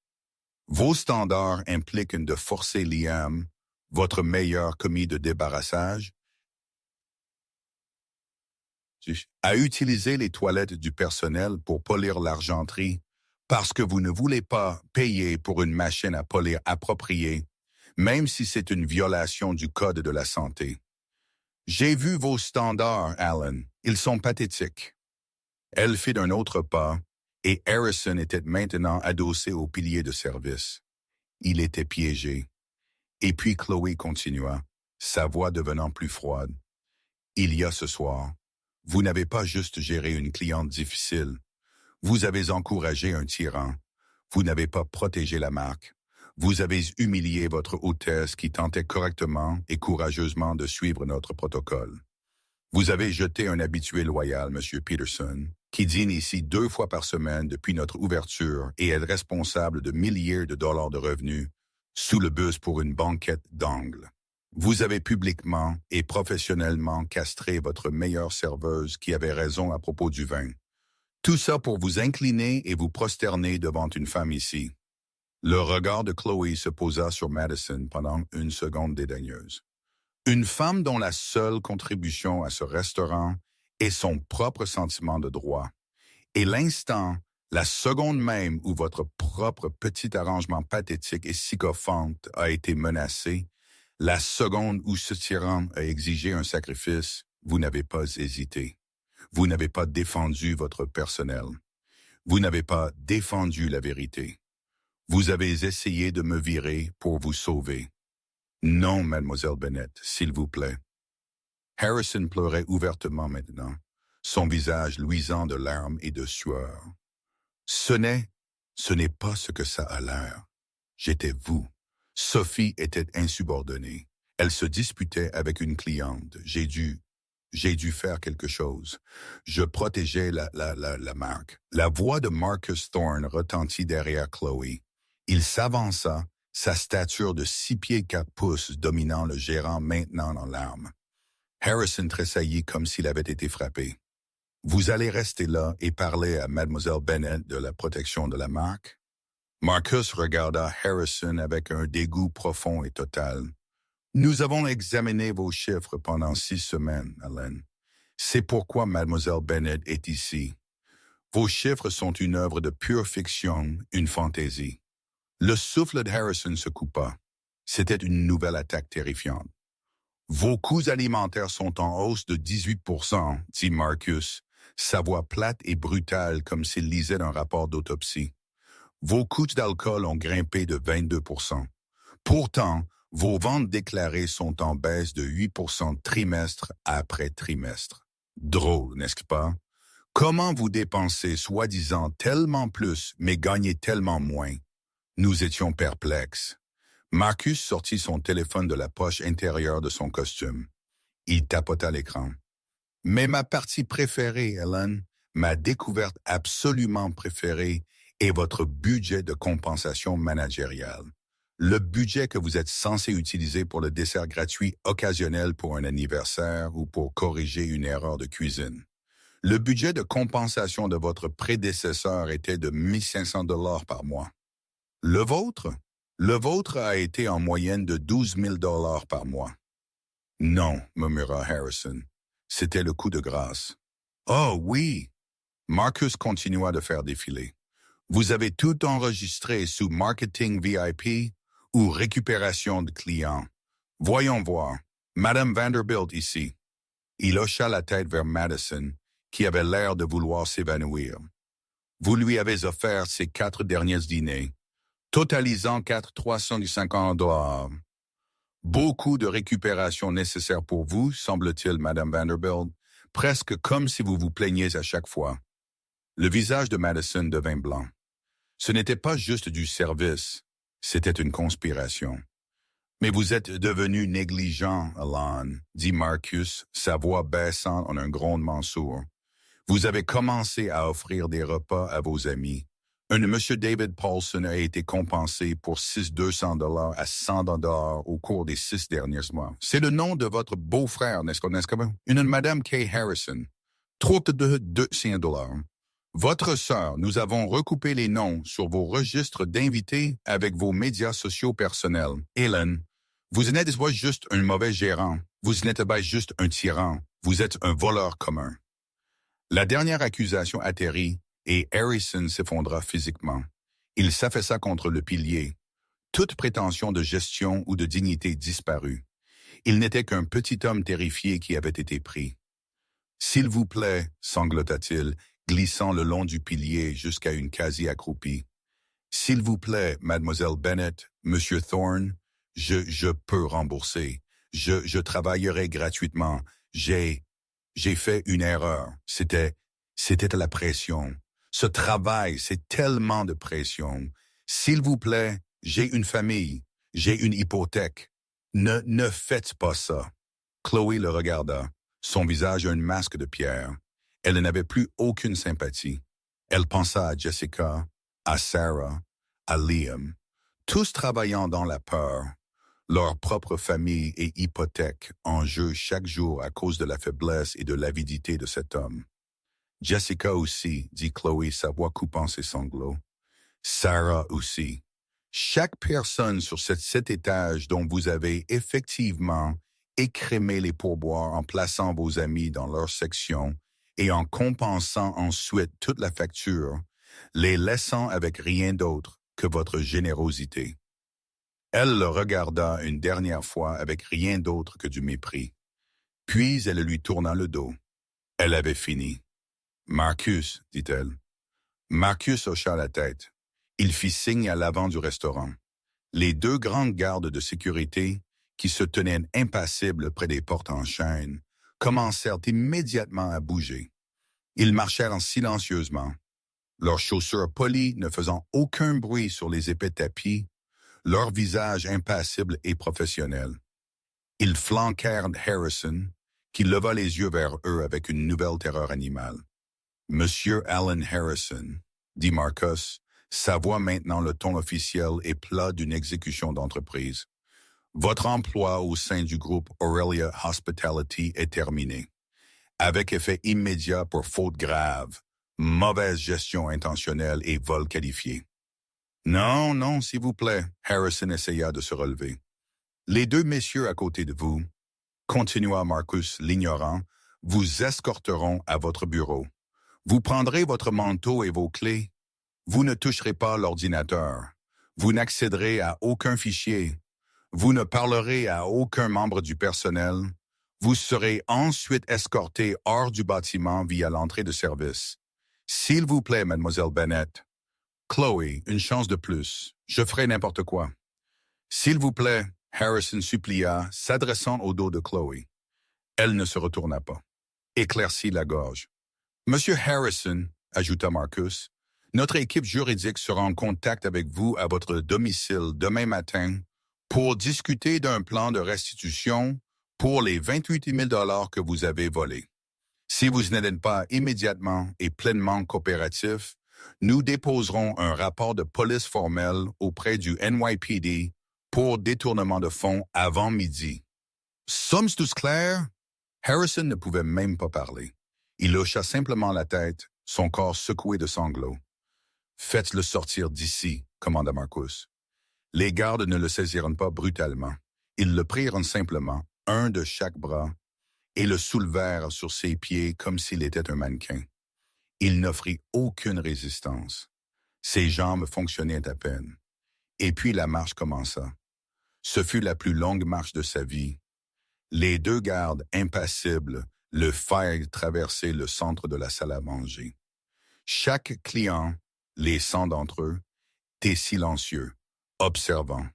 Vos standards impliquent de forcer Liam, votre meilleur commis de débarrassage, à utiliser les toilettes du personnel pour polir l'argenterie parce que vous ne voulez pas payer pour une machine à polir appropriée, même si c'est une violation du Code de la santé. J'ai vu vos standards, Alan. Ils sont pathétiques. Elle fit d'un autre pas, et Harrison était maintenant adossé au pilier de service. Il était piégé. Et puis Chloé continua, sa voix devenant plus froide. Il y a ce soir, vous n'avez pas juste géré une cliente difficile. Vous avez encouragé un tyran. Vous n'avez pas protégé la marque. Vous avez humilié votre hôtesse qui tentait correctement et courageusement de suivre notre protocole. Vous avez jeté un habitué loyal, M. Peterson, qui dîne ici 2 fois par semaine depuis notre ouverture et est responsable de milliers de dollars de revenus, sous le bus pour une banquette d'angle. Vous avez publiquement et professionnellement castré votre meilleure serveuse qui avait raison à propos du vin. Tout ça pour vous incliner et vous prosterner devant une femme ici. Le regard de Chloé se posa sur Madison pendant une seconde dédaigneuse. Une femme dont la seule contribution à ce restaurant est son propre sentiment de droit. Et l'instant, la seconde même où votre propre petit arrangement pathétique et sycophante a été menacé, la seconde où ce tyran a exigé un sacrifice, vous n'avez pas hésité. Vous n'avez pas défendu votre personnel. Vous n'avez pas défendu la vérité. Vous avez essayé de me virer pour vous sauver. Non, mademoiselle Bennett, s'il vous plaît. Harrison pleurait ouvertement maintenant, son visage luisant de larmes et de sueur. Ce n'est pas ce que ça a l'air. J'étais vous. Sophie était insubordonnée. Elle se disputait avec une cliente. J'ai dû faire quelque chose. Je protégeais la marque. La voix de Marcus Thorne retentit derrière Chloé. Il s'avança, sa stature de 6 pieds 4 pouces dominant le gérant maintenant en larmes. Harrison tressaillit comme s'il avait été frappé. Vous allez rester là et parler à mademoiselle Bennett de la protection de la marque? Marcus regarda Harrison avec un dégoût profond et total. Nous avons examiné vos chiffres pendant 6 semaines, Alan. C'est pourquoi mademoiselle Bennett est ici. Vos chiffres sont une œuvre de pure fiction, une fantaisie. Le souffle de Harrison se coupa. C'était une nouvelle attaque terrifiante. Vos coûts alimentaires sont en hausse de 18%, dit Marcus, sa voix plate et brutale comme s'il lisait un rapport d'autopsie. Vos coûts d'alcool ont grimpé de 22%. Pourtant, vos ventes déclarées sont en baisse de 8% trimestre après trimestre. Drôle, n'est-ce pas? Comment vous dépensez soi-disant tellement plus, mais gagnez tellement moins? Nous étions perplexes. Marcus sortit son téléphone de la poche intérieure de son costume. Il tapota l'écran. Mais ma partie préférée, Ellen, ma découverte absolument préférée, est votre budget de compensation managériale. Le budget que vous êtes censé utiliser pour le dessert gratuit occasionnel pour un anniversaire ou pour corriger une erreur de cuisine. Le budget de compensation de votre prédécesseur était de 1500 $ par mois. Le vôtre? Le vôtre a été en moyenne de 12 000 $ par mois. Non, murmura Harrison. C'était le coup de grâce. Oh oui! Marcus continua de faire défiler. Vous avez tout enregistré sous Marketing VIP ou récupération de clients. Voyons voir. Madame Vanderbilt ici. Il hocha la tête vers Madison, qui avait l'air de vouloir s'évanouir. Vous lui avez offert ses 4 derniers dîners, totalisant 350 $. Beaucoup de récupération nécessaire pour vous, semble-t-il, Madame Vanderbilt, presque comme si vous vous plaigniez à chaque fois. Le visage de Madison devint blanc. Ce n'était pas juste du service, c'était une conspiration. Mais vous êtes devenu négligent, Alan, dit Marcus, sa voix baissant en un grondement sourd. Vous avez commencé à offrir des repas à vos amis. Un M. David Paulson a été compensé pour 200 $ à 100 $ au cours des 6 derniers mois. C'est le nom de votre beau-frère, n'est-ce pas? Une Madame Kay Harrison. 200 $. Votre sœur, nous avons recoupé les noms sur vos registres d'invités avec vos médias sociaux personnels. Hélène, vous n'êtes pas juste un mauvais gérant. Vous n'êtes pas juste un tyran. Vous êtes un voleur commun. La dernière accusation atterrit et Harrison s'effondra physiquement. Il s'affaissa contre le pilier. Toute prétention de gestion ou de dignité disparut. Il n'était qu'un petit homme terrifié qui avait été pris. « S'il vous plaît, sanglota-t-il, glissant le long du pilier jusqu'à une quasi accroupie. « S'il vous plaît, mademoiselle Bennett, monsieur Thorne, je peux rembourser. Je travaillerai gratuitement. J'ai fait une erreur. C'était la pression. Ce travail, c'est tellement de pression. S'il vous plaît, j'ai une famille. J'ai une hypothèque. Ne faites pas ça. » Chloé le regarda, son visage un masque de pierre. Elle n'avait plus aucune sympathie. Elle pensa à Jessica, à Sarah, à Liam, tous travaillant dans la peur, leur propre famille et hypothèque en jeu chaque jour à cause de la faiblesse et de l'avidité de cet homme. Jessica aussi, dit Chloé, sa voix coupant ses sanglots. Sarah aussi. Chaque personne sur cet étage dont vous avez effectivement écrémé les pourboires en plaçant vos amis dans leur section et en compensant ensuite toute la facture, les laissant avec rien d'autre que votre générosité. Elle le regarda une dernière fois avec rien d'autre que du mépris. Puis elle lui tourna le dos. Elle avait fini. « Marcus, dit-elle. » Marcus hocha la tête. Il fit signe à l'avant du restaurant. Les 2 grandes gardes de sécurité, qui se tenaient impassibles près des portes en chaîne, commencèrent immédiatement à bouger. Ils marchèrent silencieusement, leurs chaussures polies ne faisant aucun bruit sur les épais tapis, leur visage impassible et professionnel. Ils flanquèrent Harrison, qui leva les yeux vers eux avec une nouvelle terreur animale. « Monsieur Alan Harrison, » dit Marcus, sa voix maintenant le ton officiel et plat d'une exécution d'entreprise. « Votre emploi au sein du groupe Aurelia Hospitality est terminé. Avec effet immédiat pour faute grave, mauvaise gestion intentionnelle et vol qualifié. » « Non, s'il vous plaît. » Harrison essaya de se relever. « Les 2 messieurs à côté de vous, » continua Marcus l'ignorant, « vous escorteront à votre bureau. Vous prendrez votre manteau et vos clés. Vous ne toucherez pas l'ordinateur. Vous n'accéderez à aucun fichier. Vous ne parlerez à aucun membre du personnel. Vous serez ensuite escorté hors du bâtiment via l'entrée de service. S'il vous plaît, mademoiselle Bennett. Chloé, une chance de plus. Je ferai n'importe quoi. S'il vous plaît, Harrison supplia, s'adressant au dos de Chloé. Elle ne se retourna pas. Éclaircit la gorge. Monsieur Harrison, ajouta Marcus, notre équipe juridique sera en contact avec vous à votre domicile demain matin pour discuter d'un plan de restitution pour les 28 000 $ que vous avez volés. Si vous n'êtes pas immédiatement et pleinement coopératif, nous déposerons un rapport de police formel auprès du NYPD pour détournement de fonds avant midi. Sommes-nous tous clairs? Harrison ne pouvait même pas parler. Il hocha simplement la tête, son corps secoué de sanglots. « Faites-le sortir d'ici », commanda Marcus. Les gardes ne le saisirent pas brutalement. Ils le prirent simplement, un de chaque bras, et le soulevèrent sur ses pieds comme s'il était un mannequin. Il n'offrit aucune résistance. Ses jambes fonctionnaient à peine. Et puis la marche commença. Ce fut la plus longue marche de sa vie. Les deux gardes, impassibles, le firent traverser le centre de la salle à manger. Chaque client, les 100 d'entre eux, était silencieux, observant.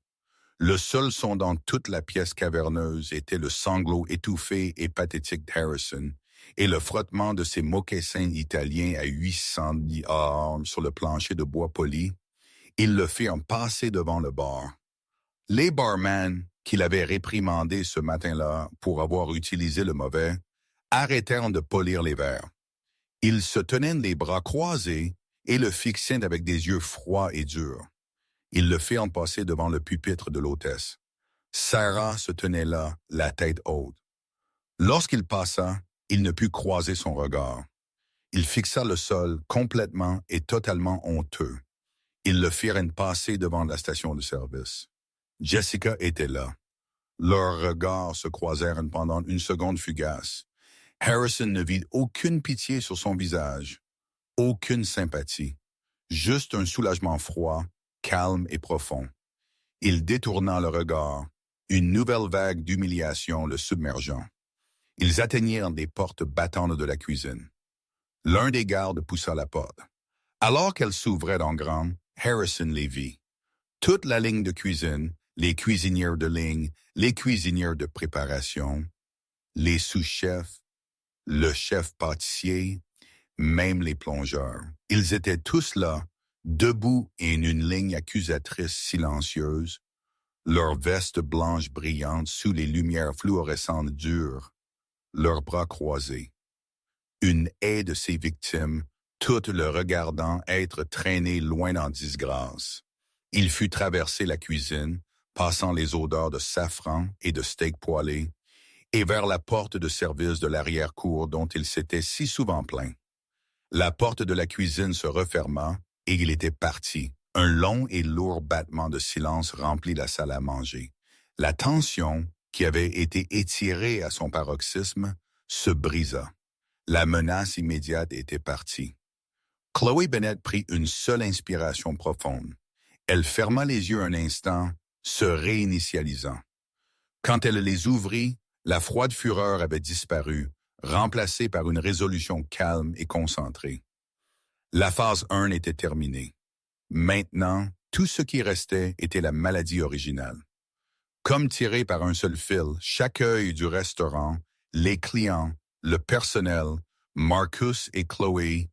Le seul son dans toute la pièce caverneuse était le sanglot étouffé et pathétique d'Harrison et le frottement de ses mocassins italiens à 800 dehors sur le plancher de bois poli. Ils le firent passer devant le bar. Les barman, qu'il avait réprimandés ce matin-là pour avoir utilisé le mauvais, arrêtèrent de polir les verres. Ils se tenaient les bras croisés et le fixaient avec des yeux froids et durs. Ils le firent passer devant le pupitre de l'hôtesse. Sarah se tenait là, la tête haute. Lorsqu'il passa, il ne put croiser son regard. Il fixa le sol complètement et totalement honteux. Ils le firent passer devant la station de service. Jessica était là. Leurs regards se croisèrent pendant une seconde fugace. Harrison ne vit aucune pitié sur son visage, aucune sympathie, juste un soulagement froid, calme et profond. Il détourna le regard, une nouvelle vague d'humiliation le submergeant. Ils atteignirent des portes battantes de la cuisine. L'un des gardes poussa la porte. Alors qu'elle s'ouvrait en grand, Harrison les vit. Toute la ligne de cuisine, les cuisinières de ligne, les cuisinières de préparation, les sous-chefs, le chef pâtissier, même les plongeurs. Ils étaient tous là, debout et en une ligne accusatrice silencieuse, leurs vestes blanches brillantes sous les lumières fluorescentes dures, leurs bras croisés. Une haie de ses victimes, toutes le regardant être traînées loin en disgrâce. Il fut traversé la cuisine, passant les odeurs de safran et de steak poêlé, et vers la porte de service de l'arrière-cour dont il s'était si souvent plaint. La porte de la cuisine se referma et il était parti. Un long et lourd battement de silence remplit la salle à manger. La tension, qui avait été étirée à son paroxysme, se brisa. La menace immédiate était partie. Chloé Bennett prit une seule inspiration profonde. Elle ferma les yeux un instant, se réinitialisant. Quand elle les ouvrit, la froide fureur avait disparu, remplacée par une résolution calme et concentrée. La phase 1 était terminée. Maintenant, tout ce qui restait était la maladie originale. Comme tiré par un seul fil, chaque œil du restaurant, les clients, le personnel, Marcus et Chloé,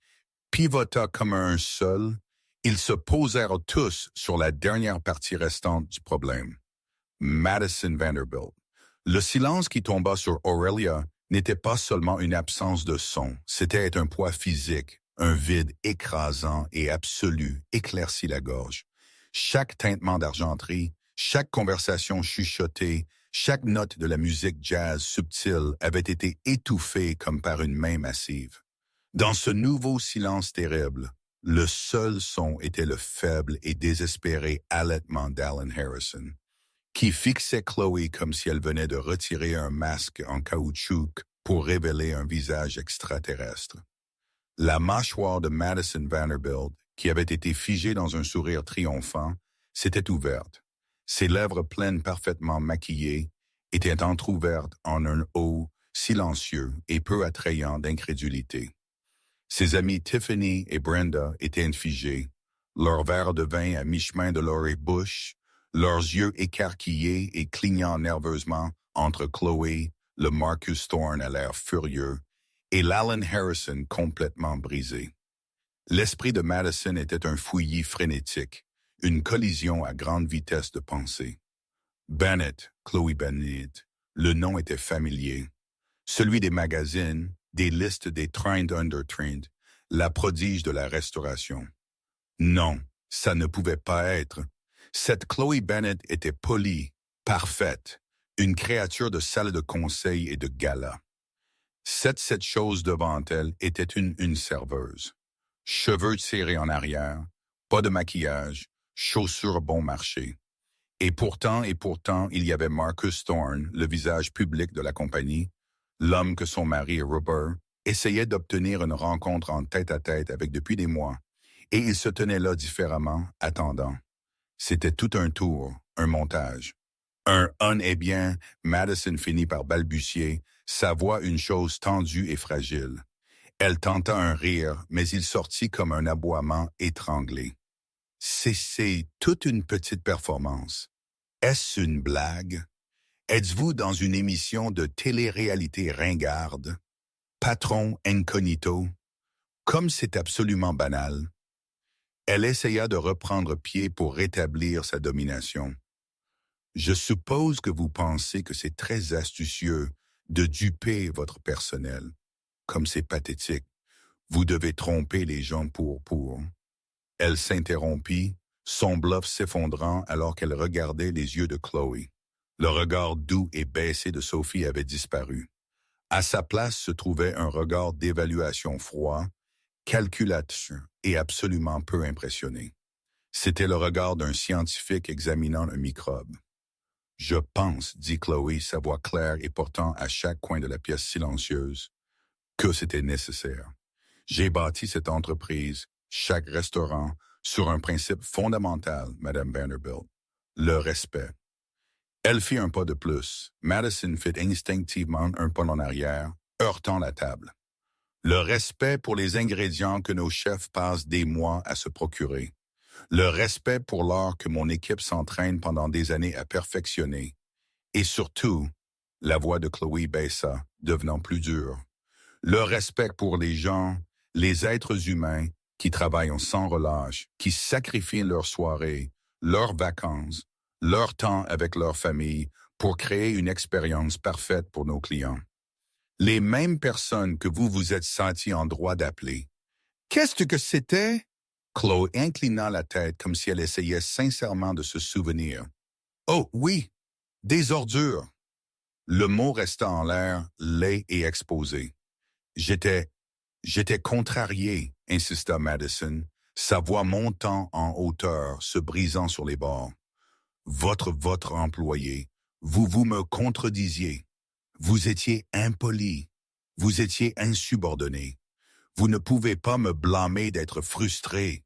pivota comme un seul. Ils se posèrent tous sur la dernière partie restante du problème. Madison Vanderbilt. Le silence qui tomba sur Aurelia n'était pas seulement une absence de son, c'était un poids physique, un vide écrasant et absolu éclaircit la gorge. Chaque tintement d'argenterie, chaque conversation chuchotée, chaque note de la musique jazz subtile avait été étouffée comme par une main massive. Dans ce nouveau silence terrible, le seul son était le faible et désespéré halètement d'Alan Harrison, qui fixait Chloé comme si elle venait de retirer un masque en caoutchouc pour révéler un visage extraterrestre. La mâchoire de Madison Vanderbilt, qui avait été figée dans un sourire triomphant, S'était ouverte. Ses lèvres pleines parfaitement maquillées étaient entr'ouvertes en un haut silencieux et peu attrayant d'incrédulité. Ses amies Tiffany et Brenda étaient figées, leur verre de vin à mi-chemin de leur bouche, leurs yeux écarquillés et clignant nerveusement entre Chloé, le Marcus Thorne à l'air furieux, et l'Alan Harrison complètement brisé. L'esprit de Madison était un fouillis frénétique, une collision à grande vitesse de pensée. Bennett, Chloé Bennett, le nom était familier. Celui des magazines, des listes des trained undertrained, la prodige de la restauration. Non, ça ne pouvait pas être. Cette Chloé Bennett était polie, parfaite, une créature de salle de conseil et de gala. Cette chose devant elle était une serveuse. Cheveux tirés en arrière, pas de maquillage, chaussures bon marché. Et pourtant, il y avait Marcus Thorne, le visage public de la compagnie, l'homme que son mari, Robert, essayait d'obtenir une rencontre en tête-à-tête avec depuis des mois, et il se tenait là différemment, attendant. C'était tout un tour, un montage. Eh bien, Madison finit par balbutier, sa voix une chose tendue et fragile. Elle tenta un rire, mais il sortit comme un aboiement étranglé. C'est toute une petite performance. Est-ce une blague? Êtes-vous dans une émission de télé-réalité ringarde? Patron incognito? Comme c'est absolument banal. Elle essaya de reprendre pied pour rétablir sa domination. Je suppose que vous pensez que c'est très astucieux de duper votre personnel. Comme c'est pathétique. Vous devez tromper les gens pour. Elle s'interrompit, son bluff s'effondrant alors qu'elle regardait les yeux de Chloé. Le regard doux et baissé de Sophie avait disparu. À sa place se trouvait un regard d'évaluation froid, calculateur et absolument peu impressionné. C'était le regard d'un scientifique examinant un microbe. « Je pense, dit Chloé, sa voix claire et portant à chaque coin de la pièce silencieuse, que c'était nécessaire. J'ai bâti cette entreprise, chaque restaurant, sur un principe fondamental, Madame Vanderbilt, le respect. » Elle fit un pas de plus. Madison fit instinctivement un pas en arrière, heurtant la table. Le respect pour les ingrédients que nos chefs passent des mois à se procurer. Le respect pour l'art que mon équipe s'entraîne pendant des années à perfectionner. Et surtout, la voix de Chloé baissa, devenant plus dure. Le respect pour les gens, les êtres humains qui travaillent sans relâche, qui sacrifient leurs soirées, leurs vacances, leur temps avec leur famille pour créer une expérience parfaite pour nos clients. Les mêmes personnes que vous vous êtes sentis en droit d'appeler. Qu'est-ce que c'était? Chloé inclina la tête comme si elle essayait sincèrement de se souvenir. Oh oui, des ordures. Le mot resta en l'air, laid et exposé. J'étais contrarié, insista Madison, sa voix montant en hauteur, se brisant sur les bords. Votre employé, vous me contredisiez. Vous étiez impoli. Vous étiez insubordonné. Vous ne pouvez pas me blâmer d'être frustré.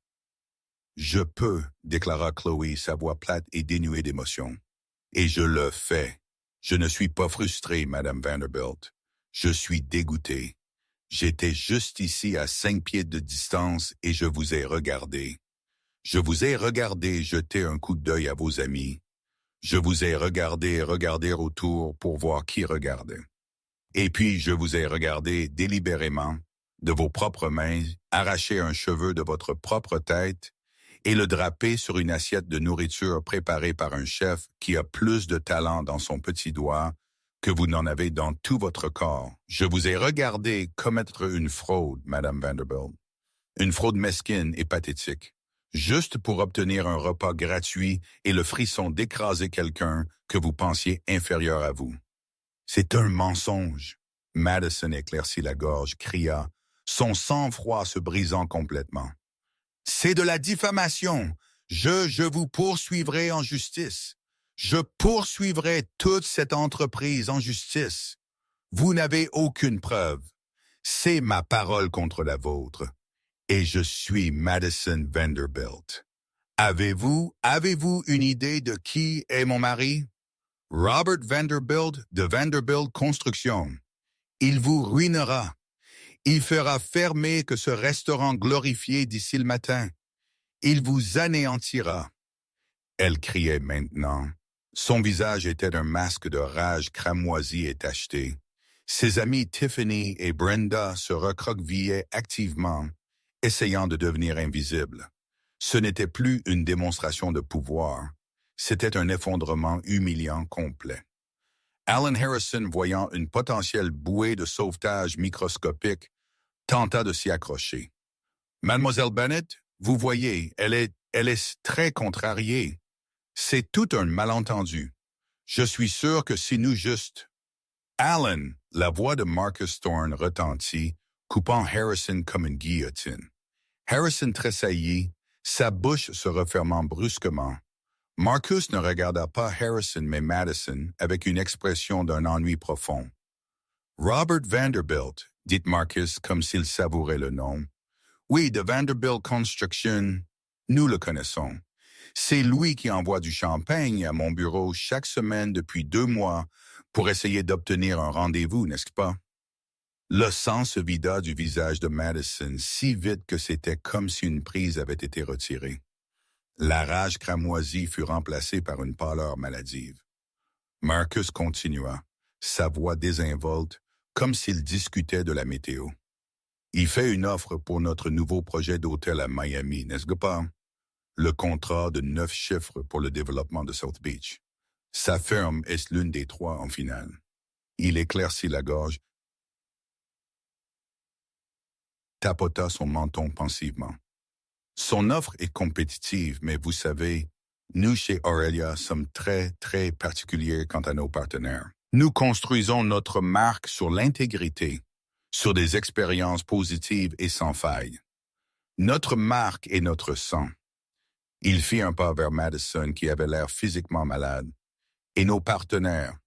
Je peux, déclara Chloé, sa voix plate et dénuée d'émotion. Et je le fais. Je ne suis pas frustré, Madame Vanderbilt. Je suis dégoûté. J'étais juste ici à 5 pieds de distance et je vous ai regardé. Je vous ai regardé jeter un coup d'œil à vos amis. Je vous ai regardé autour pour voir qui regardait. Et puis je vous ai regardé délibérément, de vos propres mains, arracher un cheveu de votre propre tête et le draper sur une assiette de nourriture préparée par un chef qui a plus de talent dans son petit doigt que vous n'en avez dans tout votre corps. Je vous ai regardé commettre une fraude, Madame Vanderbilt. Une fraude mesquine et pathétique. Juste pour obtenir un repas gratuit et le frisson d'écraser quelqu'un que vous pensiez inférieur à vous. C'est un mensonge. Madison éclaircit la gorge, cria, son sang-froid se brisant complètement. C'est de la diffamation. Je vous poursuivrai en justice. Je poursuivrai toute cette entreprise en justice. Vous n'avez aucune preuve. C'est ma parole contre la vôtre. Et je suis Madison Vanderbilt. Avez-vous une idée de qui est mon mari? Robert Vanderbilt de Vanderbilt Construction. Il vous ruinera. Il fera fermer que ce restaurant glorifié d'ici le matin. Il vous anéantira. Elle criait maintenant. Son visage était un masque de rage cramoisie et tacheté. Ses amies Tiffany et Brenda se recroquevillaient activement, essayant de devenir invisibles. Ce n'était plus une démonstration de pouvoir, c'était un effondrement humiliant complet. Alan Harrison, voyant une potentielle bouée de sauvetage microscopique, tenta de s'y accrocher. « Mademoiselle Bennett, vous voyez, elle est très contrariée. C'est tout un malentendu. Je suis sûr que si nous juste... » Alan, la voix de Marcus Thorne retentit, coupant Harrison comme une guillotine. Harrison tressaillit, sa bouche se refermant brusquement. Marcus ne regarda pas Harrison mais Madison avec une expression d'un ennui profond. « Robert Vanderbilt », dit Marcus comme s'il savourait le nom. « Oui, de Vanderbilt Construction, nous le connaissons. C'est lui qui envoie du champagne à mon bureau chaque semaine depuis 2 mois pour essayer d'obtenir un rendez-vous, n'est-ce pas? » Le sang se vida du visage de Madison si vite que c'était comme si une prise avait été retirée. La rage cramoisie fut remplacée par une pâleur maladive. Marcus continua, sa voix désinvolte, comme s'il discutait de la météo. « Il fait une offre pour notre nouveau projet d'hôtel à Miami, n'est-ce pas? Le contrat de 9 chiffres pour le développement de South Beach. Sa firme est l'une des 3 en finale. » Il éclaircit la gorge, tapota son menton pensivement. « Son offre est compétitive, mais vous savez, nous chez Aurelia sommes très, très particuliers quant à nos partenaires. Nous construisons notre marque sur l'intégrité, sur des expériences positives et sans faille. Notre marque est notre sang. » Il fit un pas vers Madison qui avait l'air physiquement malade. « Et nos partenaires?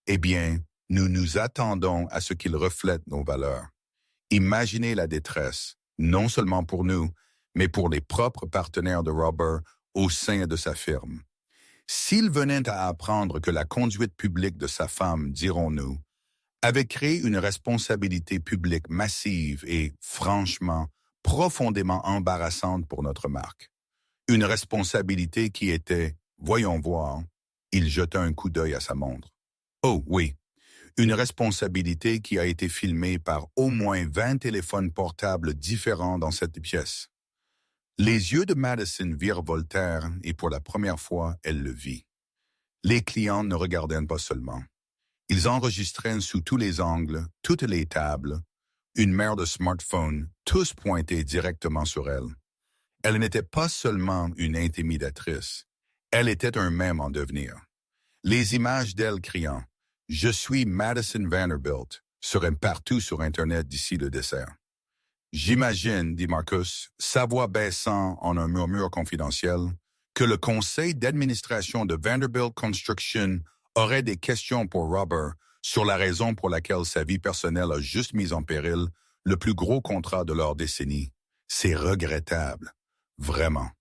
Eh bien, nous nous attendons à ce qu'ils reflètent nos valeurs. Imaginez la détresse, non seulement pour nous, mais pour les propres partenaires de Robert au sein de sa firme. S'il venait à apprendre que la conduite publique de sa femme, dirons-nous, avait créé une responsabilité publique massive et, franchement, profondément embarrassante pour notre marque. Une responsabilité qui était, voyons voir, il jeta un coup d'œil à sa montre. Oh oui, une responsabilité qui a été filmée par au moins 20 téléphones portables différents dans cette pièce. Les yeux de Madison virevoltèrent et pour la première fois, elle le vit. Les clients ne regardaient pas seulement. Ils enregistraient sous tous les angles, toutes les tables, une mer de smartphones, tous pointés directement sur elle. Elle n'était pas seulement une intimidatrice, elle était un mème en devenir. Les images d'elle criant « Je suis Madison Vanderbilt » seraient partout sur Internet d'ici le dessert. « J'imagine, dit Marcus, sa voix baissant en un murmure confidentiel, que le conseil d'administration de Vanderbilt Construction aurait des questions pour Robert sur la raison pour laquelle sa vie personnelle a juste mis en péril le plus gros contrat de leur décennie. C'est regrettable. Vraiment. »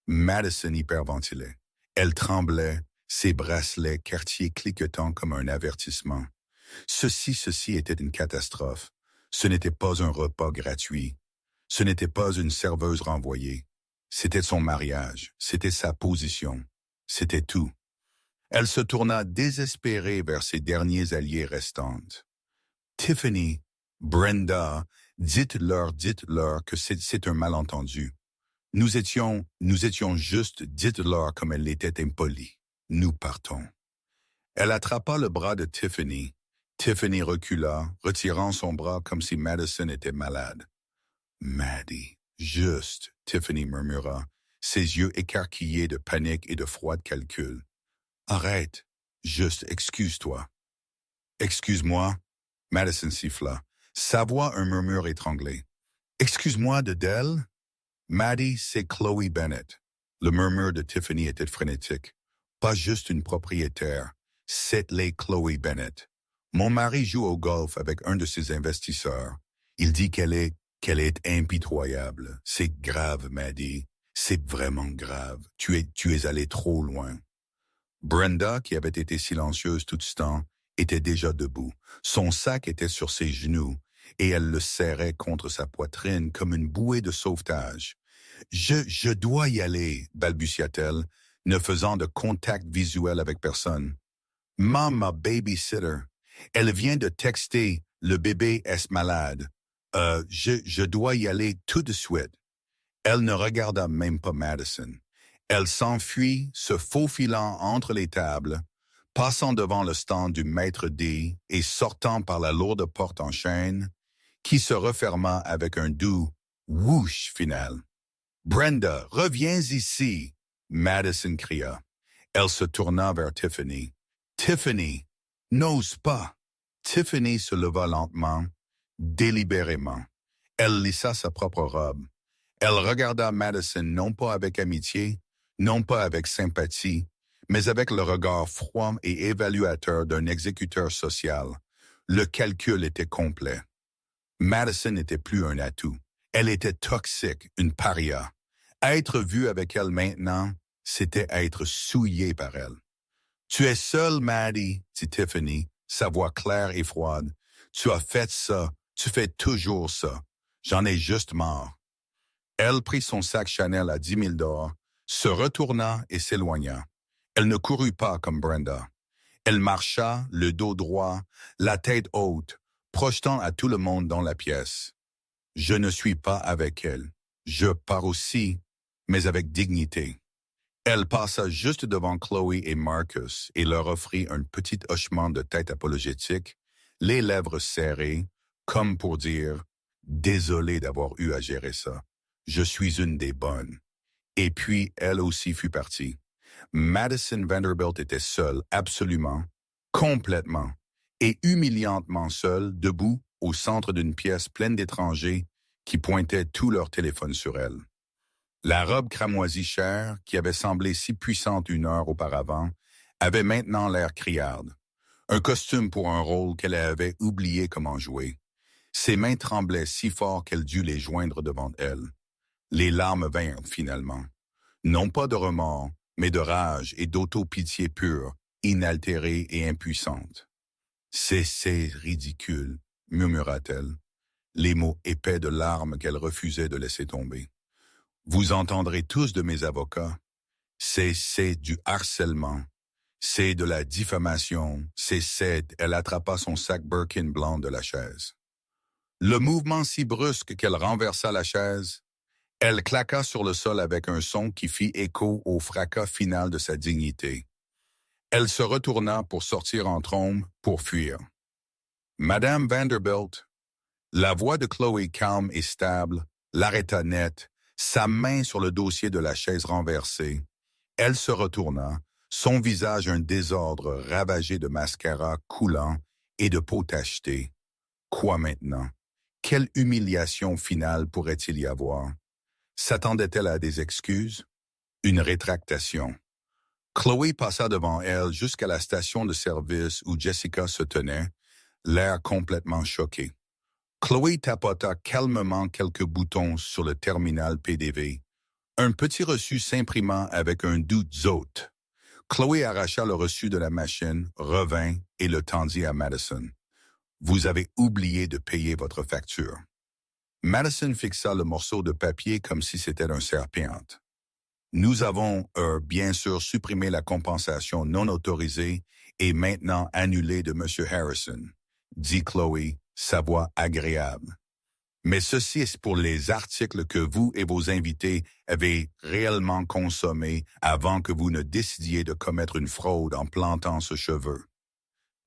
Madison hyperventilait. Elle tremblait, ses bracelets quartiers cliquetant comme un avertissement. Ceci était une catastrophe. Ce n'était pas un repas gratuit. Ce n'était pas une serveuse renvoyée. C'était son mariage, c'était sa position, c'était tout. Elle se tourna désespérée vers ses derniers alliés restantes. « Tiffany, Brenda, dites-leur que c'est un malentendu. Nous étions juste, dites-leur comme elle était impolie. Nous partons. » Elle attrapa le bras de Tiffany. Tiffany recula, retirant son bras comme si Madison était malade. « Maddie, juste, » Tiffany murmura, ses yeux écarquillés de panique et de froid calcul. « Arrête, juste excuse-toi. »« Excuse-moi » Madison siffla, sa voix un murmure étranglé. « Excuse-moi de Dell ?»« Maddie, c'est Chloe Bennett. » Le murmure de Tiffany était frénétique. « Pas juste une propriétaire, c'est les Chloe Bennett. Mon mari joue au golf avec un de ses investisseurs. Il dit qu'elle est impitoyable. C'est grave, Maddie. C'est vraiment grave. Tu es allé trop loin. Brenda, qui avait été silencieuse tout ce temps, était déjà debout. Son sac était sur ses genoux et elle le serrait contre sa poitrine comme une bouée de sauvetage. Je dois y aller, balbutia-t-elle, ne faisant de contact visuel avec personne. Mama babysitter. Elle vient de texter, le bébé est malade. Je dois y aller tout de suite. Elle ne regarda même pas Madison. Elle s'enfuit, se faufilant entre les tables, passant devant le stand du maître D et sortant par la lourde porte en chêne, qui se referma avec un doux whoosh final. Brenda, reviens ici, Madison cria. Elle se tourna vers Tiffany. Tiffany, n'ose pas. Tiffany se leva lentement, délibérément. Elle lissa sa propre robe. Elle regarda Madison non pas avec amitié, non pas avec sympathie, mais avec le regard froid et évaluateur d'un exécuteur social. Le calcul était complet. Madison n'était plus un atout. Elle était toxique, une paria. Être vu avec elle maintenant, c'était être souillé par elle. « Tu es seule, Maddie, dit Tiffany, sa voix claire et froide. Tu as fait ça, tu fais toujours ça. J'en ai juste marre. » Elle prit son sac Chanel à 10 000 $, se retourna et s'éloigna. Elle ne courut pas comme Brenda. Elle marcha, le dos droit, la tête haute, projetant à tout le monde dans la pièce. Je ne suis pas avec elle. Je pars aussi, mais avec dignité. Elle passa juste devant Chloé et Marcus et leur offrit un petit hochement de tête apologétique, les lèvres serrées, comme pour dire « Désolé d'avoir eu à gérer ça. Je suis une des bonnes. » Et puis, elle aussi fut partie. Madison Vanderbilt était seule, absolument, complètement, et humiliantement seule, debout, au centre d'une pièce pleine d'étrangers qui pointaient tout leur téléphone sur elle. La robe cramoisie chère, qui avait semblé si puissante une heure auparavant, avait maintenant l'air criarde. Un costume pour un rôle qu'elle avait oublié comment jouer. Ses mains tremblaient si fort qu'elle dut les joindre devant elle. Les larmes vinrent finalement. Non pas de remords, mais de rage et d'auto-pitié pure, inaltérée et impuissante. « C'est ridicule, » murmura-t-elle, les mots épais de larmes qu'elle refusait de laisser tomber. Vous entendrez tous de mes avocats. C'est du harcèlement. C'est de la diffamation. Elle attrapa son sac Birkin blanc de la chaise. Le mouvement si brusque qu'elle renversa la chaise, elle claqua sur le sol avec un son qui fit écho au fracas final de sa dignité. Elle se retourna pour sortir en trombe, pour fuir. Madame Vanderbilt, la voix de Chloé calme et stable, l'arrêta net, sa main sur le dossier de la chaise renversée. Elle se retourna, son visage un désordre ravagé de mascara coulant et de peau tachetée. Quoi maintenant? Quelle humiliation finale pourrait-il y avoir? S'attendait-elle à des excuses? Une rétractation. Chloé passa devant elle jusqu'à la station de service où Jessica se tenait, l'air complètement choqué. Chloé tapota calmement quelques boutons sur le terminal PDV. Un petit reçu s'imprimant avec un doux zot. Chloé arracha le reçu de la machine, revint et le tendit à Madison. « Vous avez oublié de payer votre facture. » Madison fixa le morceau de papier comme si c'était un serpent. « Nous avons, bien sûr, supprimé la compensation non autorisée et maintenant annulée de M. Harrison, » dit Chloé, sa voix agréable. Mais ceci est pour les articles que vous et vos invités avez réellement consommés avant que vous ne décidiez de commettre une fraude en plantant ce cheveu.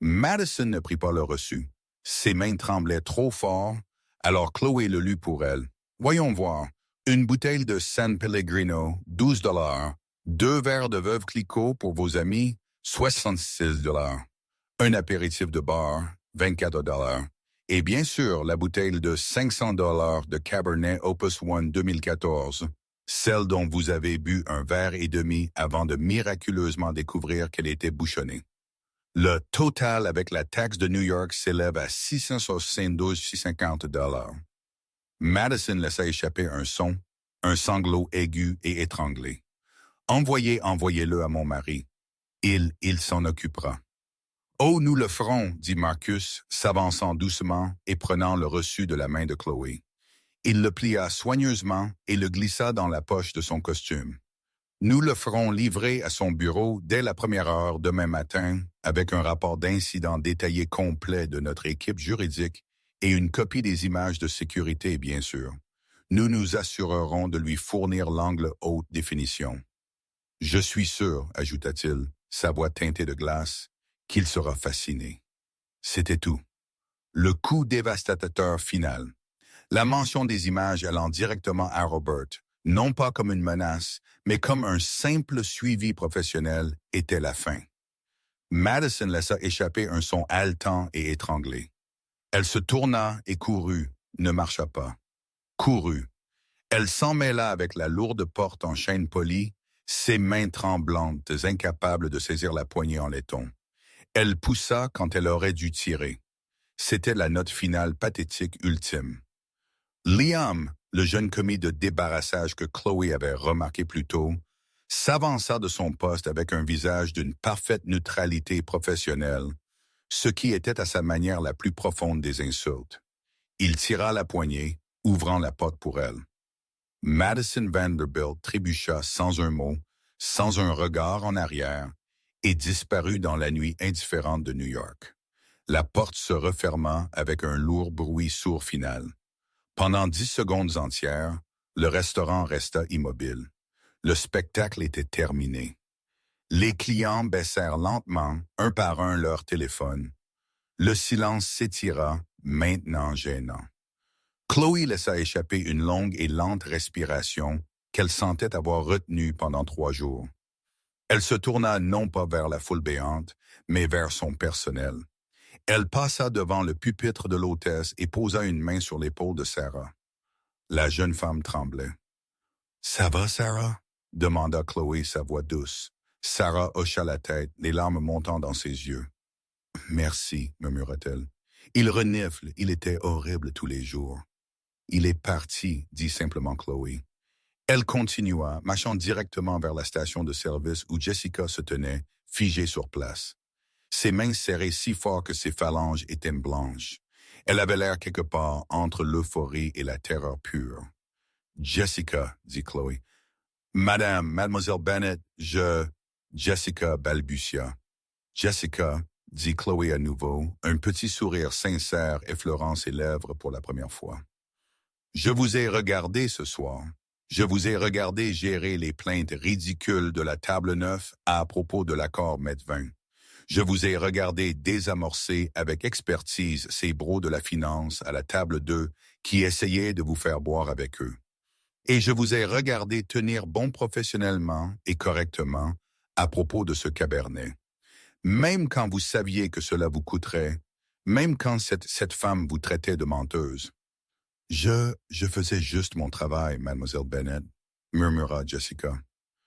Madison ne prit pas le reçu. Ses mains tremblaient trop fort, alors Chloé le lut pour elle. Voyons voir. Une bouteille de San Pellegrino, 12 $. 2 verres de Veuve Clicquot pour vos amis, 66 $. Un apéritif de bar, 24 $. Et bien sûr, la bouteille de 500 $ de Cabernet Opus One 2014, celle dont vous avez bu un verre et demi avant de miraculeusement découvrir qu'elle était bouchonnée. Le total avec la taxe de New York s'élève à 672,50 $. Madison laissa échapper un son Un sanglot aigu et étranglé. Envoyez-le à mon mari. Il s'en occupera. Oh, nous le ferons, dit Marcus, s'avançant doucement et prenant le reçu de la main de Chloé. Il le plia soigneusement et le glissa dans la poche de son costume. Nous le ferons livrer à son bureau dès la première heure demain matin avec un rapport d'incident détaillé complet de notre équipe juridique et une copie des images de sécurité, bien sûr. Nous nous assurerons de lui fournir l'angle haute définition. Je suis sûr, ajouta-t-il, sa voix teintée de glace, qu'il sera fasciné. C'était tout. Le coup dévastateur final. La mention des images allant directement à Robert, non pas comme une menace, mais comme un simple suivi professionnel, était la fin. Madison laissa échapper un son haletant et étranglé. Elle se tourna et courut, ne marcha pas. Courut. Elle s'emmêla avec la lourde porte en chêne poli, ses mains tremblantes, incapables de saisir la poignée en laiton. Elle poussa quand elle aurait dû tirer. C'était la note finale pathétique ultime. Liam, le jeune commis de débarrassage que Chloé avait remarqué plus tôt, s'avança de son poste avec un visage d'une parfaite neutralité professionnelle, ce qui était à sa manière la plus profonde des insultes. Il tira la poignée, ouvrant la porte pour elle. Madison Vanderbilt trébucha sans un mot, sans un regard en arrière, et disparut dans la nuit indifférente de New York. La porte se referma avec un lourd bruit sourd final. Pendant 10 secondes entières, le restaurant resta immobile. Le spectacle était terminé. Les clients baissèrent lentement, un par un, leur téléphone. Le silence s'étira, maintenant gênant. Chloé laissa échapper une longue et lente respiration qu'elle sentait avoir retenue pendant 3 jours. Elle se tourna non pas vers la foule béante, mais vers son personnel. Elle passa devant le pupitre de l'hôtesse et posa une main sur l'épaule de Sarah. La jeune femme tremblait. « Ça va, Sarah? » demanda Chloé, sa voix douce. Sarah hocha la tête, les larmes montant dans ses yeux. « Merci, murmura-t-elle. Il renifle, il était horrible tous les jours. »« Il est parti, » dit simplement Chloé. Elle continua, marchant directement vers la station de service où Jessica se tenait, figée sur place. Ses mains serrées si fort que ses phalanges étaient blanches. Elle avait l'air quelque part entre l'euphorie et la terreur pure. « Jessica, » dit Chloé. « Mademoiselle Bennet, Jessica balbutia. « Jessica, » dit Chloé à nouveau, un petit sourire sincère effleurant ses lèvres pour la première fois. « Je vous ai regardé ce soir. Je vous ai regardé gérer les plaintes ridicules de la table 9 à propos de l'accord Metvin. Je vous ai regardé désamorcer avec expertise ces bros de la finance à la table 2 qui essayaient de vous faire boire avec eux. Et je vous ai regardé tenir bon professionnellement et correctement à propos de ce cabernet. Même quand vous saviez que cela vous coûterait, même quand cette femme vous traitait de menteuse. « Je faisais juste mon travail, mademoiselle Bennet, » murmura Jessica.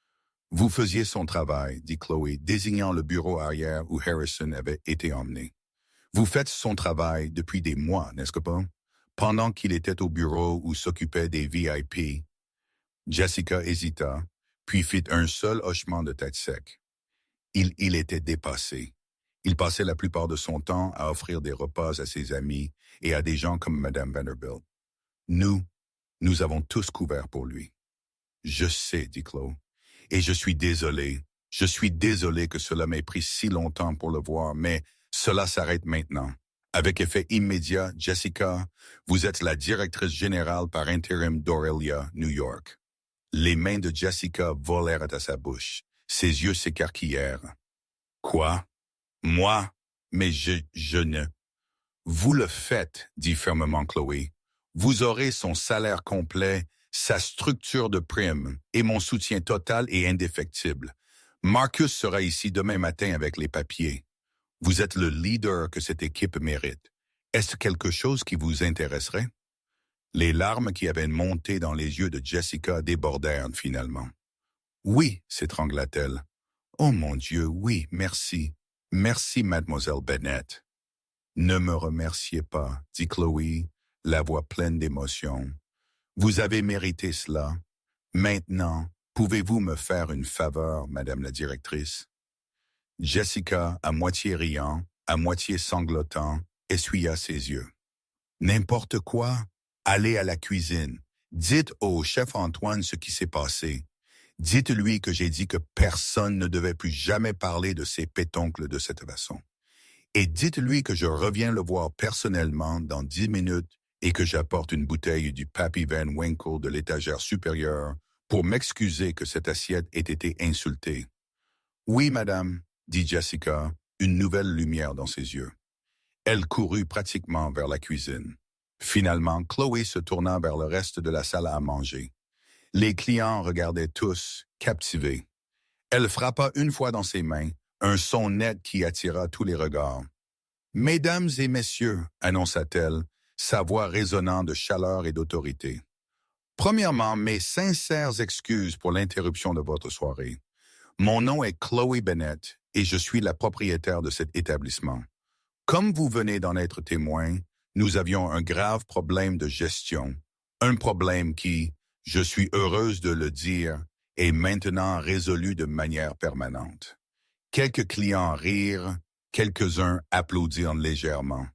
« Vous faisiez son travail, » dit Chloé, désignant le bureau arrière où Harrison avait été emmené. « Vous faites son travail depuis des mois, n'est-ce pas? Pendant qu'il était au bureau où s'occupait des VIP. » Jessica hésita, puis fit un seul hochement de tête sec. Il était dépassé. Il passait la plupart de son temps à offrir des repas à ses amis et à des gens comme Madame Vanderbilt. Nous avons tous couvert pour lui. « Je sais, » dit Chloé, « et je suis désolé. Je suis désolé que cela m'ait pris si longtemps pour le voir, mais cela s'arrête maintenant. » Avec effet immédiat, Jessica, vous êtes la directrice générale par intérim d'Aurelia, New York. Les mains de Jessica volèrent à sa bouche. Ses yeux s'écarquillèrent. « Quoi? Moi? Mais je ne... » « Vous le faites, » dit fermement Chloé. « Vous aurez son salaire complet, sa structure de prime et mon soutien total et indéfectible. Marcus sera ici demain matin avec les papiers. Vous êtes le leader que cette équipe mérite. Est-ce quelque chose qui vous intéresserait? » Les larmes qui avaient monté dans les yeux de Jessica débordèrent finalement. « Oui, » s'étrangla-t-elle. « Oh mon Dieu, oui, merci. Merci, mademoiselle Bennet. »« Ne me remerciez pas, » dit Chloé, la voix pleine d'émotion. « Vous avez mérité cela. Maintenant, pouvez-vous me faire une faveur, Madame la directrice? Jessica, à moitié riant, à moitié sanglotant, essuya ses yeux. N'importe quoi, allez à la cuisine. Dites au chef Antoine ce qui s'est passé. Dites-lui que j'ai dit que personne ne devait plus jamais parler de ses pétoncles de cette façon. Et dites-lui que je reviens le voir personnellement dans 10 minutes et que j'apporte une bouteille du Pappy Van Winkle de l'étagère supérieure pour m'excuser que cette assiette ait été insultée. Oui, madame, dit Jessica, une nouvelle lumière dans ses yeux. Elle courut pratiquement vers la cuisine. Finalement, Chloé se tourna vers le reste de la salle à manger. Les clients regardaient tous, captivés. Elle frappa une fois dans ses mains, un son net qui attira tous les regards. « Mesdames et messieurs », annonça-t-elle, sa voix résonnant de chaleur et d'autorité. « Premièrement, mes sincères excuses pour l'interruption de votre soirée. Mon nom est Chloé Bennett et je suis la propriétaire de cet établissement. Comme vous venez d'en être témoin, nous avions un grave problème de gestion, un problème qui, je suis heureuse de le dire, est maintenant résolu de manière permanente. » Quelques clients rirent, quelques-uns applaudirent légèrement.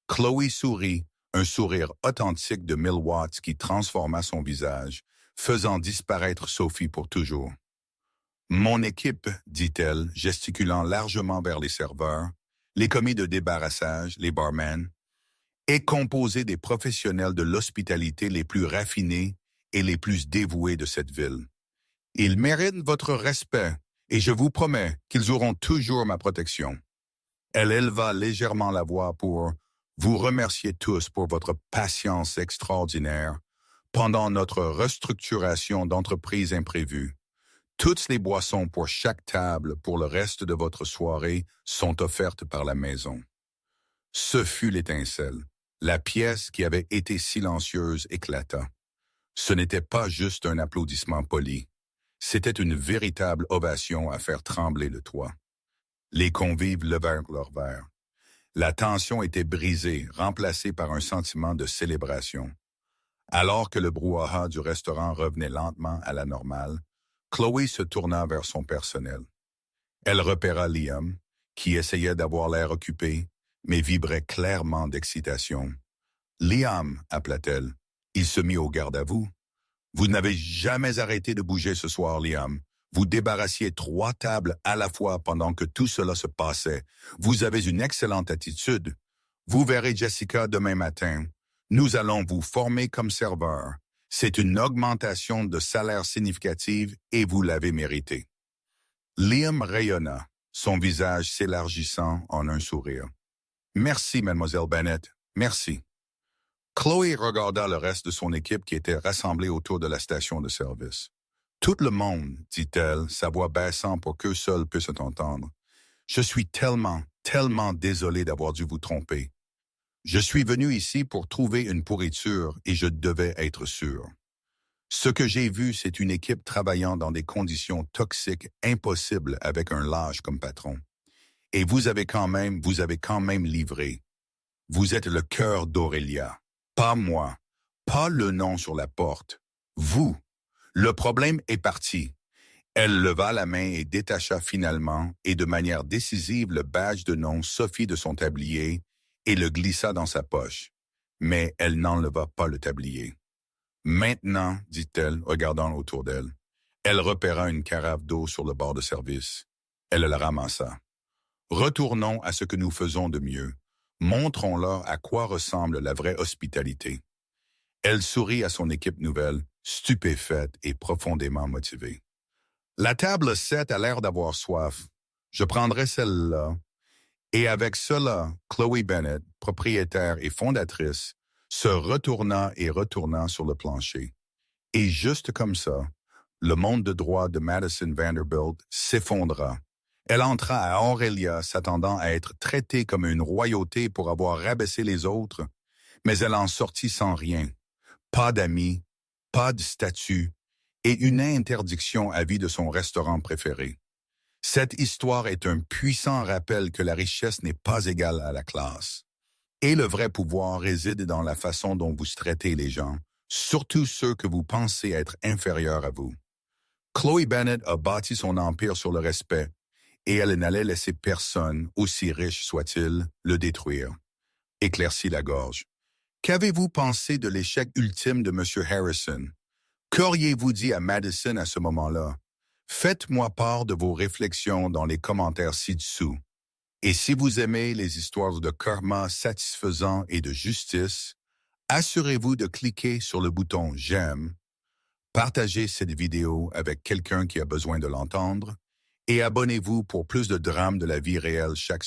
Chloé sourit, un sourire authentique de 1000 watts qui transforma son visage, faisant disparaître Sophie pour toujours. « Mon équipe, dit-elle, gesticulant largement vers les serveurs, les commis de débarrassage, les barmen, est composée des professionnels de l'hospitalité les plus raffinés et les plus dévoués de cette ville. Ils méritent votre respect et je vous promets qu'ils auront toujours ma protection. » Elle éleva légèrement la voix pour vous remercier tous pour votre patience extraordinaire pendant notre restructuration d'entreprise imprévue. Toutes les boissons pour chaque table pour le reste de votre soirée sont offertes par la maison. Ce fut l'étincelle. La pièce qui avait été silencieuse éclata. Ce n'était pas juste un applaudissement poli. C'était une véritable ovation à faire trembler le toit. Les convives levèrent leurs verres. La tension était brisée, remplacée par un sentiment de célébration. Alors que le brouhaha du restaurant revenait lentement à la normale, Chloé se tourna vers son personnel. Elle repéra Liam, qui essayait d'avoir l'air occupé, mais vibrait clairement d'excitation. « Liam » appela-t-elle. Il se mit au garde à vous. « Vous n'avez jamais arrêté de bouger ce soir, Liam. Vous débarrassiez 3 tables à la fois pendant que tout cela se passait. Vous avez une excellente attitude. Vous verrez Jessica demain matin. Nous allons vous former comme serveur. C'est une augmentation de salaire significative et vous l'avez mérité. » Liam rayonna, son visage s'élargissant en un sourire. « Merci, mademoiselle Bennett. Merci. » Chloé regarda le reste de son équipe qui était rassemblée autour de la station de service. « Tout le monde, dit-elle, sa voix baissant pour qu'eux seuls puissent entendre. Je suis tellement désolé d'avoir dû vous tromper. Je suis venu ici pour trouver une pourriture et je devais être sûr. Ce que j'ai vu, c'est une équipe travaillant dans des conditions toxiques impossibles avec un lâche comme patron. Et vous avez quand même livré. Vous êtes le cœur d'Aurélia. Pas moi. Pas le nom sur la porte. Vous. Le problème est parti. » Elle leva la main et détacha finalement, et de manière décisive, le badge de nom Sophie de son tablier et le glissa dans sa poche. Mais elle n'enleva pas le tablier. « Maintenant, dit-elle, regardant autour d'elle. Elle repéra une carafe d'eau sur le bord de service. Elle la ramassa. « Retournons à ce que nous faisons de mieux. Montrons-leur à quoi ressemble la vraie hospitalité. » Elle sourit à son équipe nouvelle, stupéfaite et profondément motivée. « La table 7 a l'air d'avoir soif. Je prendrai celle-là. » Et avec cela, Chloé Bennett, propriétaire et fondatrice, se retourna sur le plancher. Et juste comme ça, le monde de droit de Madison Vanderbilt s'effondra. Elle entra à Aurélia s'attendant à être traitée comme une royauté pour avoir rabaissé les autres, mais elle en sortit sans rien. Pas d'amis, pas de statut et une interdiction à vie de son restaurant préféré. Cette histoire est un puissant rappel que la richesse n'est pas égale à la classe. Et le vrai pouvoir réside dans la façon dont vous traitez les gens, surtout ceux que vous pensez être inférieurs à vous. Chloe Bennett a bâti son empire sur le respect, et elle n'allait laisser personne, aussi riche soit-il, le détruire. Éclairci la gorge. Qu'avez-vous pensé de l'échec ultime de M. Harrison? Qu'auriez-vous dit à Madison à ce moment-là? Faites-moi part de vos réflexions dans les commentaires ci-dessous. Et si vous aimez les histoires de karma satisfaisant et de justice, assurez-vous de cliquer sur le bouton j'aime, partagez cette vidéo avec quelqu'un qui a besoin de l'entendre et abonnez-vous pour plus de drames de la vie réelle chaque